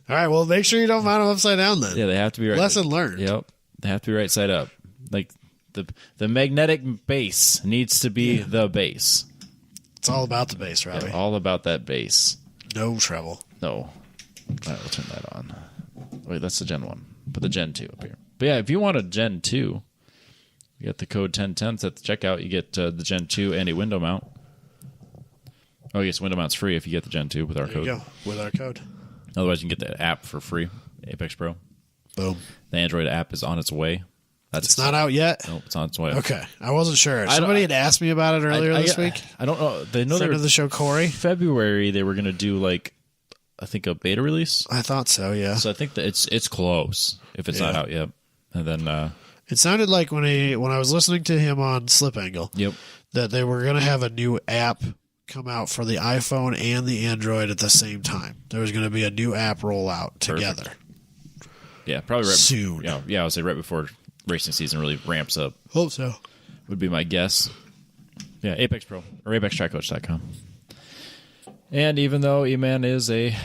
All right. Well, make sure you don't mount them upside down then. Yeah, they have to be right. Lesson learned. Yep, they have to be right side up. The magnetic base needs to be the base. It's all about the bass, Robbie. Yeah, all about that bass. No treble. No. All right, we'll turn that on. Wait, that's the Gen 1. Put the Gen 2 up here. But yeah, if you want a Gen 2, you get the code 1010 at the checkout. You get the Gen 2 and a window mount. Oh, yes, window mount's free if you get the Gen 2 with our code. There you go, with our code. Otherwise, you can get the app for free, Apex Pro. Boom. The Android app is on its way. It's not out yet? Nope, it's on its way. Okay. I wasn't sure. Somebody had asked me about it earlier this week. I don't know. They know Friend of the show, Corey. February, they were going to do, I think, a beta release. I thought so, yeah. So I think that it's close if it's not out yet. And then... it sounded like when I was listening to him on Slip Angle, yep, that they were going to have a new app come out for the iPhone and the Android at the same time. There was going to be a new app rollout together. Perfect. Yeah, probably right soon. Yeah, I would say right before racing season really ramps up. Hope so. Would be my guess. Yeah, Apex Pro or ApexTrackCoach.com. And even though E-Man is he's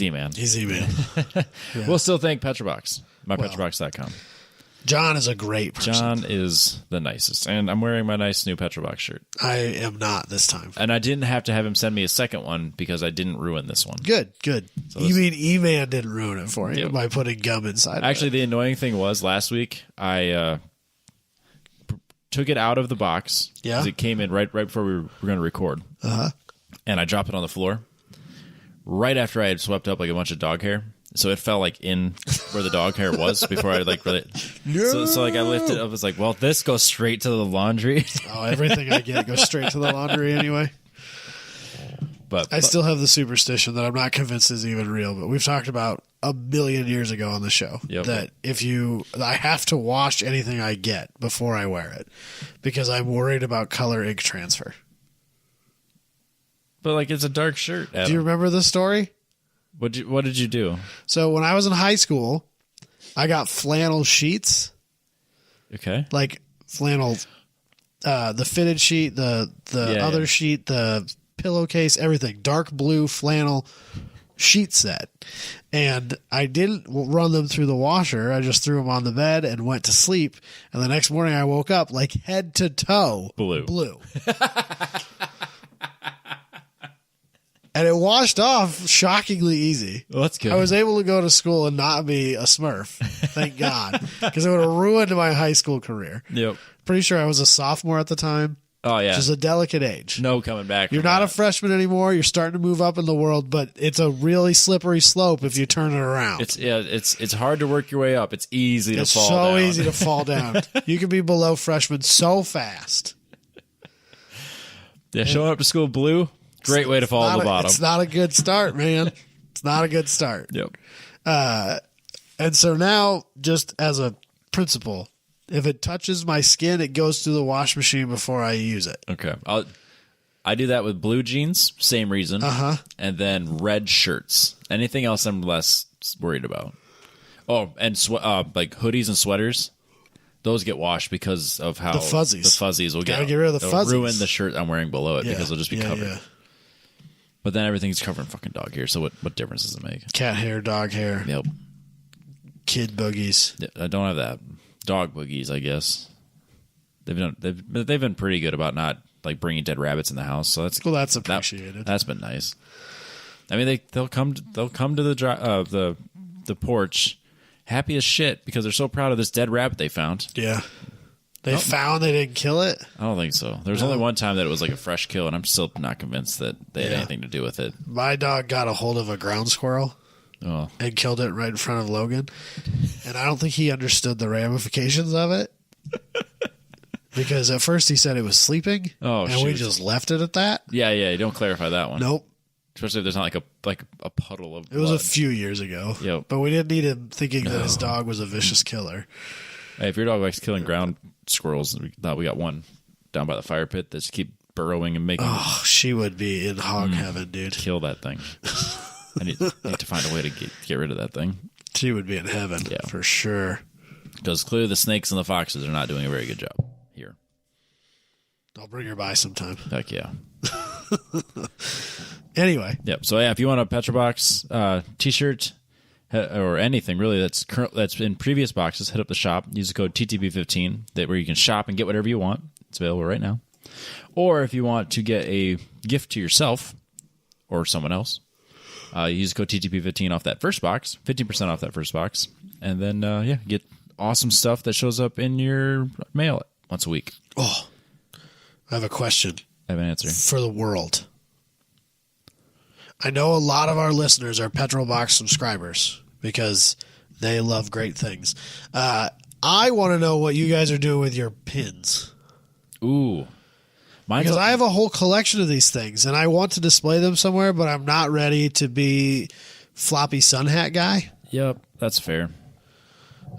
E-Man. He's E-Man. Yeah. We'll still thank Petrobox. MyPetrobox.com. John is a great person. John is the nicest. And I'm wearing my nice new Petrobox shirt. I am not this time. And I didn't have to have him send me a second one because I didn't ruin this one. Good. So you mean E-Man didn't ruin it for you by putting gum inside Actually, of it? the annoying thing was last week I took it out of the box. Yeah. Because it came in right before we were going to record. Uh-huh. And I dropped it on the floor right after I had swept up a bunch of dog hair. So it fell in where the dog hair was before I really. No. So I lifted it up. I was like, well, this goes straight to the laundry. Oh, everything I get goes straight to the laundry anyway. But I still have the superstition that I'm not convinced is even real, but we've talked about a million years ago on the show that I have to wash anything I get before I wear it because I'm worried about color ink transfer. But it's a dark shirt. Adam. Do you remember the story? What did you do? So when I was in high school, I got flannel sheets. Okay. Flannel, the fitted sheet, the other sheet, the pillowcase, everything. Dark blue flannel sheet set. And I didn't run them through the washer. I just threw them on the bed and went to sleep. And the next morning I woke up head to toe. Blue. And it washed off shockingly easy. Well, that's good. I was able to go to school and not be a Smurf. Thank God. Because it would have ruined my high school career. Yep. Pretty sure I was a sophomore at the time. Oh, yeah. Which is a delicate age. No coming back. You're not a freshman anymore. You're starting to move up in the world, but it's a really slippery slope if you turn it around. It's hard to work your way up. It's easy to fall down. It's so easy to fall down. You can be below freshman so fast. Yeah, showing up to school blue. Great way to fall to the bottom. It's not a good start, man. It's not a good start. Yep. And so now, just as a principle, if it touches my skin, it goes through the wash machine before I use it. Okay. I do that with blue jeans, same reason. Uh-huh. And then red shirts. Anything else I'm less worried about. Oh, and hoodies and sweaters. Those get washed because of how the fuzzies will get rid of the fuzzies. Ruin the shirt I'm wearing below it because it'll just be covered. Yeah. But then everything's covered in fucking dog hair, so what difference does it make? Cat hair, dog hair. Yep. Kid boogies. I don't have that. Dog boogies, I guess. They've been pretty good about not bringing dead rabbits in the house, so that's appreciated. That's been nice. I mean, they'll come to the porch happy as shit because they're so proud of this dead rabbit they found. Yeah. They found they didn't kill it? I don't think so. There's only one time that it was like a fresh kill, and I'm still not convinced that they had anything to do with it. My dog got a hold of a ground squirrel and killed it right in front of Logan. And I don't think he understood the ramifications of it. Because at first he said it was sleeping, and we just left it at that. Yeah, you don't clarify that one. Nope. Especially if there's not like a puddle of blood. It was a few years ago. Yep. But we didn't need him thinking that his dog was a vicious killer. Hey, if your dog likes killing ground squirrels, we got one down by the fire pit that just keep burrowing and making. Oh, she would be in hog heaven, dude. Kill that thing. I need to find a way to get rid of that thing. She would be in heaven, for sure. Because clearly the snakes and the foxes are not doing a very good job here. I'll bring her by sometime. Heck yeah. Anyway. Yep. So if you want a Petrobox T-shirt or anything really that's in previous boxes, hit up the shop. Use the code TTB15 where you can shop and get whatever you want. It's available right now. Or if you want to get a gift to yourself or someone else, use code TTB15 off that first box, 15% off that first box, and then get awesome stuff that shows up in your mail once a week. Oh, I have a question. I have an answer for the world. I know a lot of our listeners are Petrobox subscribers because they love great things. I want to know what you guys are doing with your pins. Ooh. Because I have a whole collection of these things, and I want to display them somewhere, but I'm not ready to be floppy sun hat guy. Yep, that's fair.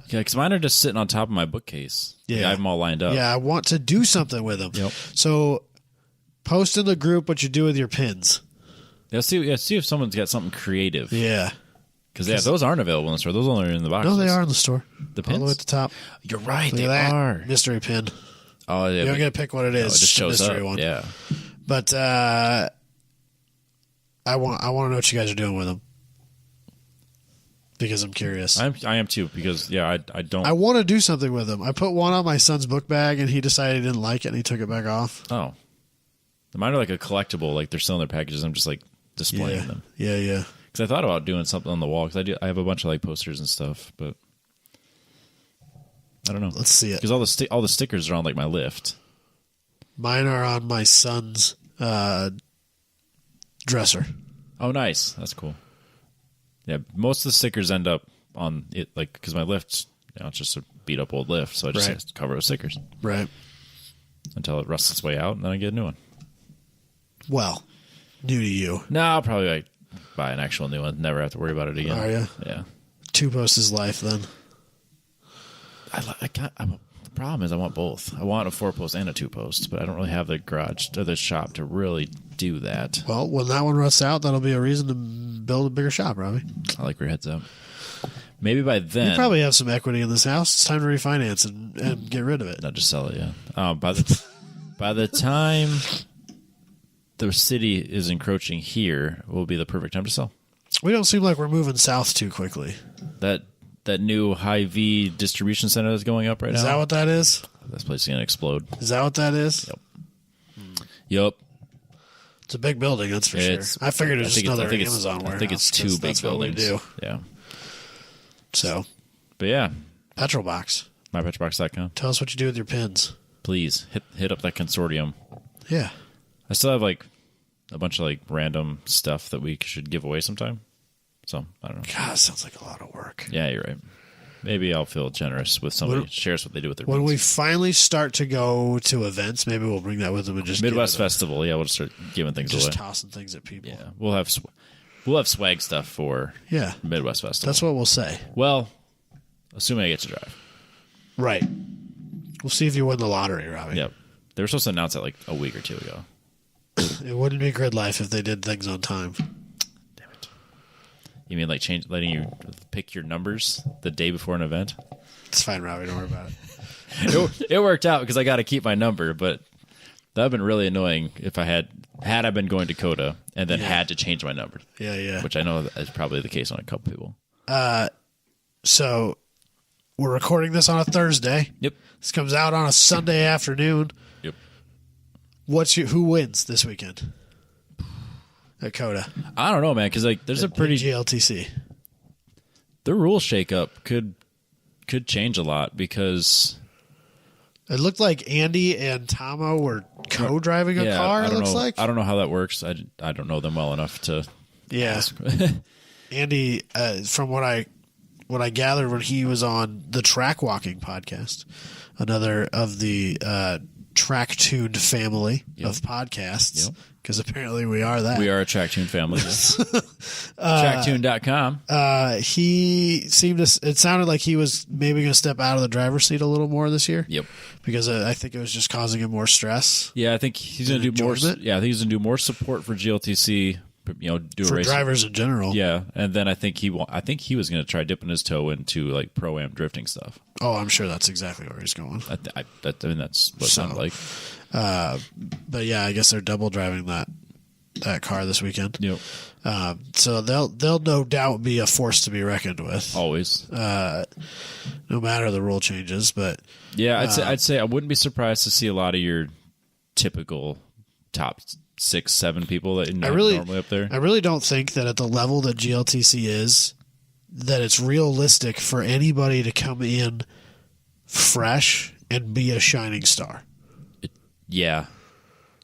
Yeah, because mine are just sitting on top of my bookcase. Yeah. I have them all lined up. Yeah, I want to do something with them. Yep. So post in the group what you do with your pins. Yeah, see if someone's got something creative. Yeah. Because those aren't available in the store. Those only are in the boxes. No, they are in the store. The pins? All the way at the top. You're right, Look they at that. are. Mystery pin. Oh, yeah. You don't get to pick what it is. No, it just shows mystery up. One. Yeah. But I want to know what you guys are doing with them. Because I'm curious. I am too, because, I don't... I want to do something with them. I put one on my son's book bag, and he decided he didn't like it, and he took it back off. Oh. Mine are like a collectible. Like, they're still in their packages. I'm just, like, displaying them. Yeah. Because I thought about doing something on the wall, because I have a bunch of, like, posters and stuff, but... I don't know. Let's see it. Because all the stickers are on, like, my lift. Mine are on my son's dresser. Oh, nice. That's cool. Yeah, most of the stickers end up on it, like, because my lift's, it's just a beat-up old lift, so I just have to cover it with stickers. Right. Until it rusts its way out, and then I get a new one. Well, new to you. No, I'll probably buy an actual new one. Never have to worry about it again. Are you? Yeah. Two post is life, then. The problem is I want both. I want a 4-post and a 2-post, but I don't really have the garage or the shop to really do that. Well, when that one rusts out, that'll be a reason to build a bigger shop, Robbie. I like where your head's up. Maybe by then... You probably have some equity in this house. It's time to refinance and get rid of it. Not just sell it, yeah. By the time the city is encroaching here, will be the perfect time to sell. We don't seem like we're moving south too quickly. That new Hy-Vee distribution center that's going up right now. Is that what that is? This place is going to explode. Is that what that is? Yep. It's a big building, that's for sure. I figured it was just another Amazon warehouse. I think it's two big buildings. What we do. Yeah. So. But yeah. Petrobox. MyPetrobox.com. Tell us what you do with your pins. Please, hit up that consortium. Yeah. I still have, like, a bunch of, like, random stuff that we should give away sometime. So, I don't know. God, that sounds like a lot of work. Yeah, you're right. Maybe I'll feel generous with somebody. Shares what they do with their When pins. we finally start to go to events, maybe we'll bring that with them and just Midwest Festival. Yeah, we'll start giving things away. Just tossing things at people. Yeah, we'll have swag stuff for Midwest Festival. That's what we'll say. Well, assuming I get to drive. Right. We'll see if you win the lottery, Robbie. Yep. They were supposed to announce that like a week or two ago. It wouldn't be grid life if they did things on time. Damn it. You mean like letting you pick your numbers the day before an event? It's fine, Robbie. Don't worry about it. It worked out because I got to keep my number, but that would have been really annoying if I had I been going to Coda and then had to change my number. Yeah. Which I know is probably the case on a couple people. So we're recording this on a Thursday. Yep. This comes out on a Sunday afternoon. Yep. Who wins this weekend at Coda? I don't know, man, because like there's a pretty GLTC. The rule shakeup could change a lot because It looked like Andy and Tomo were co-driving a car. It looks like. I don't know how that works. I don't know them well enough to. Yeah, ask. Andy, from what I gathered when he was on the Track Walking podcast, another of the Track Tuned family of podcasts, because apparently we are that. We are a Track Tuned family. Tracktune.com. It sounded like he was maybe going to step out of the driver's seat a little more this year. Yep. Because I think it was just causing him more stress. Yeah, I think he's going to do more. Yeah, I think he's going to do more support for GLTC. Do for a race drivers in general. Yeah, and then I think he was going to try dipping his toe into like pro-am drifting stuff. Oh, I'm sure that's exactly where he's going. I mean, that's what it sounded like. But yeah, I guess they're double driving that car this weekend. Yep. So they'll no doubt be a force to be reckoned with. Always. No matter the rule changes, but yeah, I'd say I wouldn't be surprised to see a lot of your typical top 6-7 people that normally up there. I really don't think that at the level that GLTC is, that it's realistic for anybody to come in fresh and be a shining star. Yeah.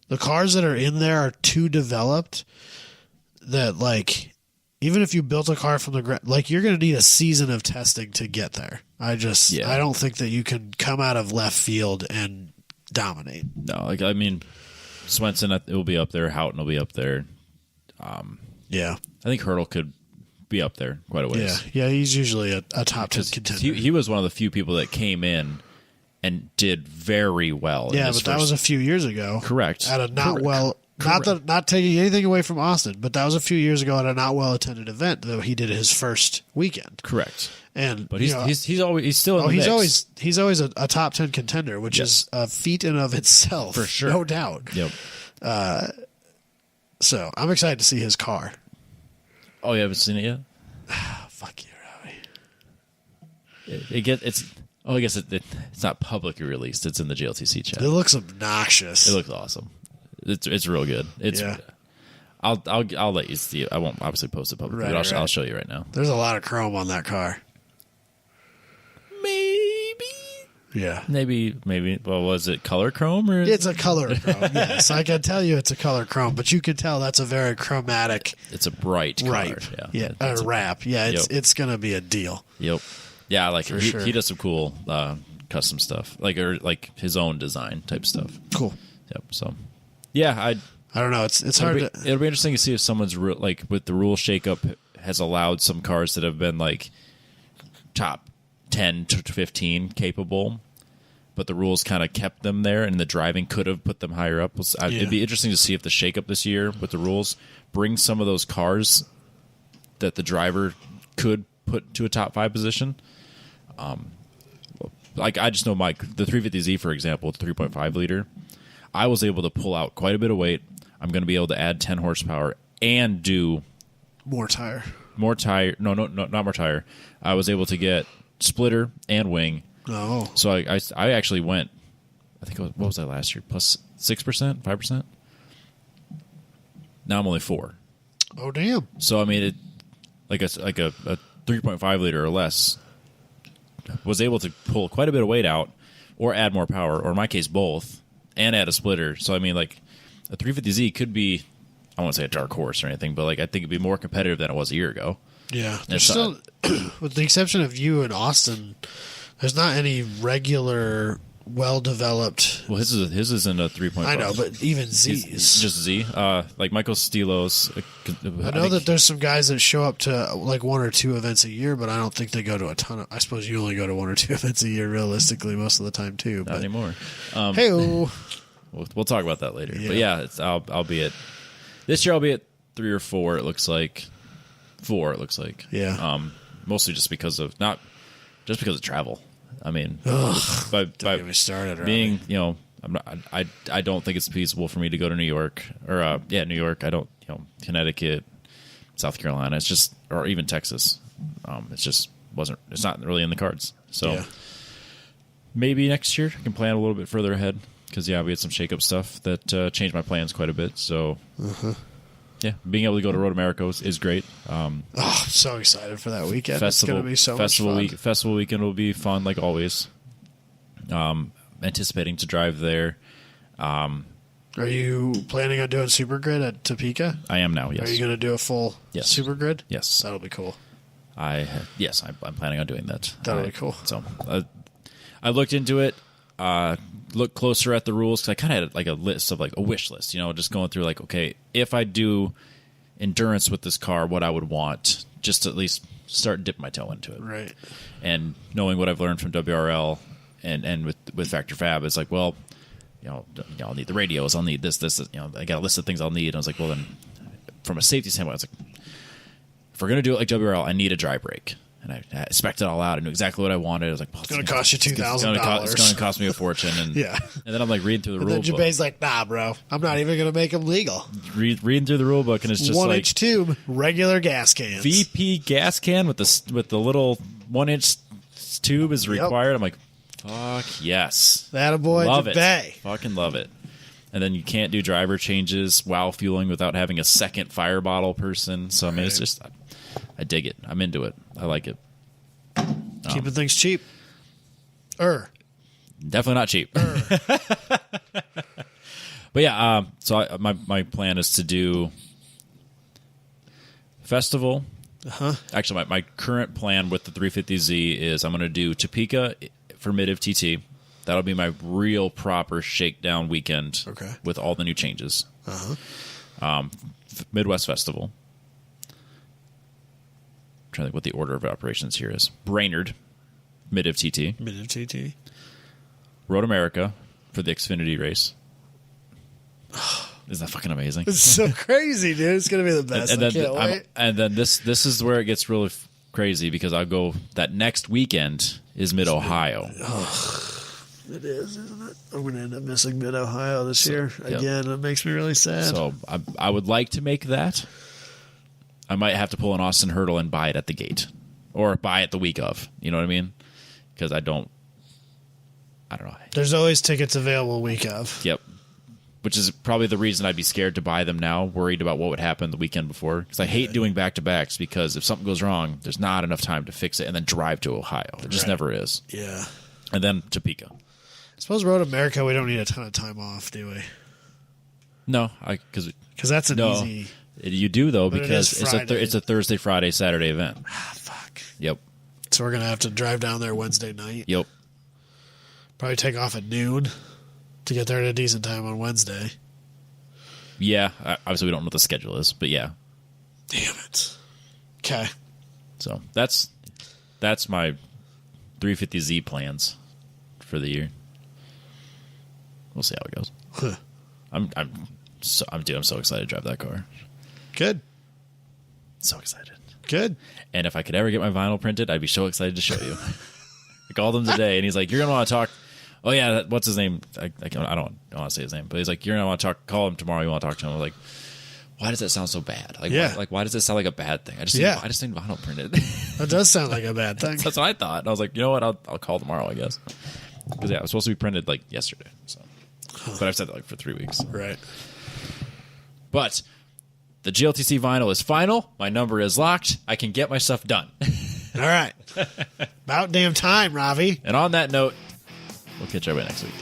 The cars that are in there are too developed that, like, even if you built a car from the ground, like, you're going to need a season of testing to get there. I don't think that you can come out of left field and dominate. No, I mean, Swenson, it will be up there. Houghton will be up there. Yeah. I think Hurdle could be up there quite a ways. Yeah, he's usually a top 10 contender. He was one of the few people that came in and did very well. Yeah, but that was a few years ago. Correct. At a not taking anything away from Austin, but that was a few years ago at a not well attended event that he did his first weekend. Correct. But he's still in the mix. He's always a top 10 contender, which is a feat in of itself, for sure, no doubt. Yep. So I'm excited to see his car. Oh, you haven't seen it yet? Fuck you, Robbie. I guess it's not publicly released. It's in the GLTC chat. It looks obnoxious. It looks awesome. It's real good. I'll let you see it. I won't obviously post it publicly, but I'll show you right now. There's a lot of chrome on that car. Maybe. Yeah. Maybe. Well, was it color chrome or? It's a color chrome. Yes, I can tell you it's a color chrome, but you can tell that's a very chromatic. It's a bright color. Yeah. A wrap. Yeah. It's gonna be a deal. Yep. Yeah, I like it. Sure. He does some cool custom stuff, like his own design type stuff. Cool. Yep. So, yeah, I don't know. It's hard. It'll be interesting to see if someone's like with the rule shakeup has allowed some cars that have been like top 10 to 15 capable, but the rules kind of kept them there, and the driving could have put them higher up. It'd be interesting to see if the shakeup this year with the rules brings some of those cars that the driver could put to a top 5 position. Like I just know the 350Z, for example, the 3.5 liter, I was able to pull out quite a bit of weight. I'm going to be able to add 10 horsepower and do more tire. No, not more tire. I was able to get splitter and wing. Oh, so I actually went. I think what was that last year? Plus 6%, 5%. Now I'm only 4. Oh damn! So I mean, it like a 3.5 liter or less was able to pull quite a bit of weight out, or add more power, or in my case both, and add a splitter. So I mean, like a 350Z could be, I won't say a dark horse or anything, but like I think it'd be more competitive than it was a year ago. Yeah, there's still, with the exception of you and Austin, there's not any regular, well-developed. Well, his isn't a 3.5. I know, but even Z's. It's just Z. Like Michael Stilos. I know that there's some guys that show up to like 1 or 2 events a year, but I don't think they go to a ton of. I suppose you only go to 1 or 2 events a year, realistically, most of the time too. Not anymore. Hey-o. We'll talk about that later. Yeah. But yeah, I'll be at this year. I'll be at 3 or 4. It looks like 4. It looks like mostly just because of travel. I mean, by get me started. Being I don't think it's feasible for me to go to New York or New York. I don't Connecticut, South Carolina. It's just or even Texas. It's not really in the cards. So maybe next year I can plan a little bit further ahead. Because, we had some shake-up stuff that changed my plans quite a bit. So, being able to go to Road America is great. I'm so excited for that weekend. It's going to be so much fun. Festival weekend will be fun, like always. anticipating to drive there. Are you planning on doing Super Grid at Topeka? I am now, yes. Are you going to do a full Super Grid? Yes. That'll be cool. I'm planning on doing that. That'll be cool. So I looked into it, looked closer at the rules, because I kind of had like a list of like a wish list, just going through like, okay, if I do endurance with this car, what I would want, just to at least start dipping my toe into it. Right. And knowing what I've learned from WRL and with Factor Fab, it's like, well, I'll need the radios, I'll need this, I got a list of things I'll need. And I was like, well, then from a safety standpoint, I was like, if we're going to do it like WRL, I need a dry brake. And I spec'd it all out. I knew exactly what I wanted. I was like, well, it's going to cost you $2,000. It's going to cost me a fortune. And yeah. And then I'm like reading through the and rule then book. Jabay's like, nah, bro, I'm not even going to make them legal. Reading through the rule book, and it's just 1-inch tube, regular gas cans. VP gas can with the little 1-inch tube is required. I'm like, fuck yes. Attaboy, love Jabay. it. Fucking love it. And then you can't do driver changes while fueling without having a second fire bottle person. So I mean, it's just, I dig it. I'm into it. I like it. Keeping things cheap. Definitely not cheap. But yeah, so my plan is to do festival. Actually, my current plan with the 350Z is I'm going to do Topeka for Mid-Iv TT. That'll be my real proper shakedown weekend with all the new changes. Midwest Festival. I'm trying to think what the order of operations here is. Brainerd, Mid-Iv TT. Mid-Iv TT. Road America for the Xfinity race. Isn't that fucking amazing? It's so crazy, dude. It's going to be the best. I can't wait. And then this is where it gets really crazy, because I'll go that next weekend is Mid-Ohio. It is, isn't it? I'm going to end up missing Mid-Ohio this year. Again, it makes me really sad. So I would like to make that. I might have to pull an Austin Hurdle and buy it at the gate. Or buy it the week of. You know what I mean? Because I don't know. There's always tickets available week of. Yep. Which is probably the reason I'd be scared to buy them now, worried about what would happen the weekend before. Because I hate doing back-to-backs, because if something goes wrong, there's not enough time to fix it and then drive to Ohio. It just never is. Yeah. And then Topeka. I suppose Road America, we don't need a ton of time off, do we? No, because that's an easy. You do though, but because it's a Thursday, Friday, Saturday event. Fuck. Yep. So we're gonna have to drive down there Wednesday night. Yep. Probably take off at noon to get there at a decent time on Wednesday. Yeah. Obviously, we don't know what the schedule is, but yeah. Damn it. Okay. So that's my 350Z plans for the year. We'll see how it goes. I'm so excited to drive that car. Good. So excited. Good. And if I could ever get my vinyl printed, I'd be so excited to show you. I called him today, and he's like, "You're gonna want to talk." Oh yeah, what's his name? I don't want to say his name, but he's like, "You're gonna want to talk. Call him tomorrow. You want to talk to him?" I'm like, why does that sound so bad? Why does it sound like a bad thing? I just need vinyl printed. That does sound like a bad thing. That's what I thought. And I was like, you know what? I'll call tomorrow, I guess. Because it was supposed to be printed like yesterday. So, but I've said that like for 3 weeks. Right. But the GLTC vinyl is final. My number is locked. I can get my stuff done. All right. About damn time, Robbie. And on that note, we'll catch everybody next week.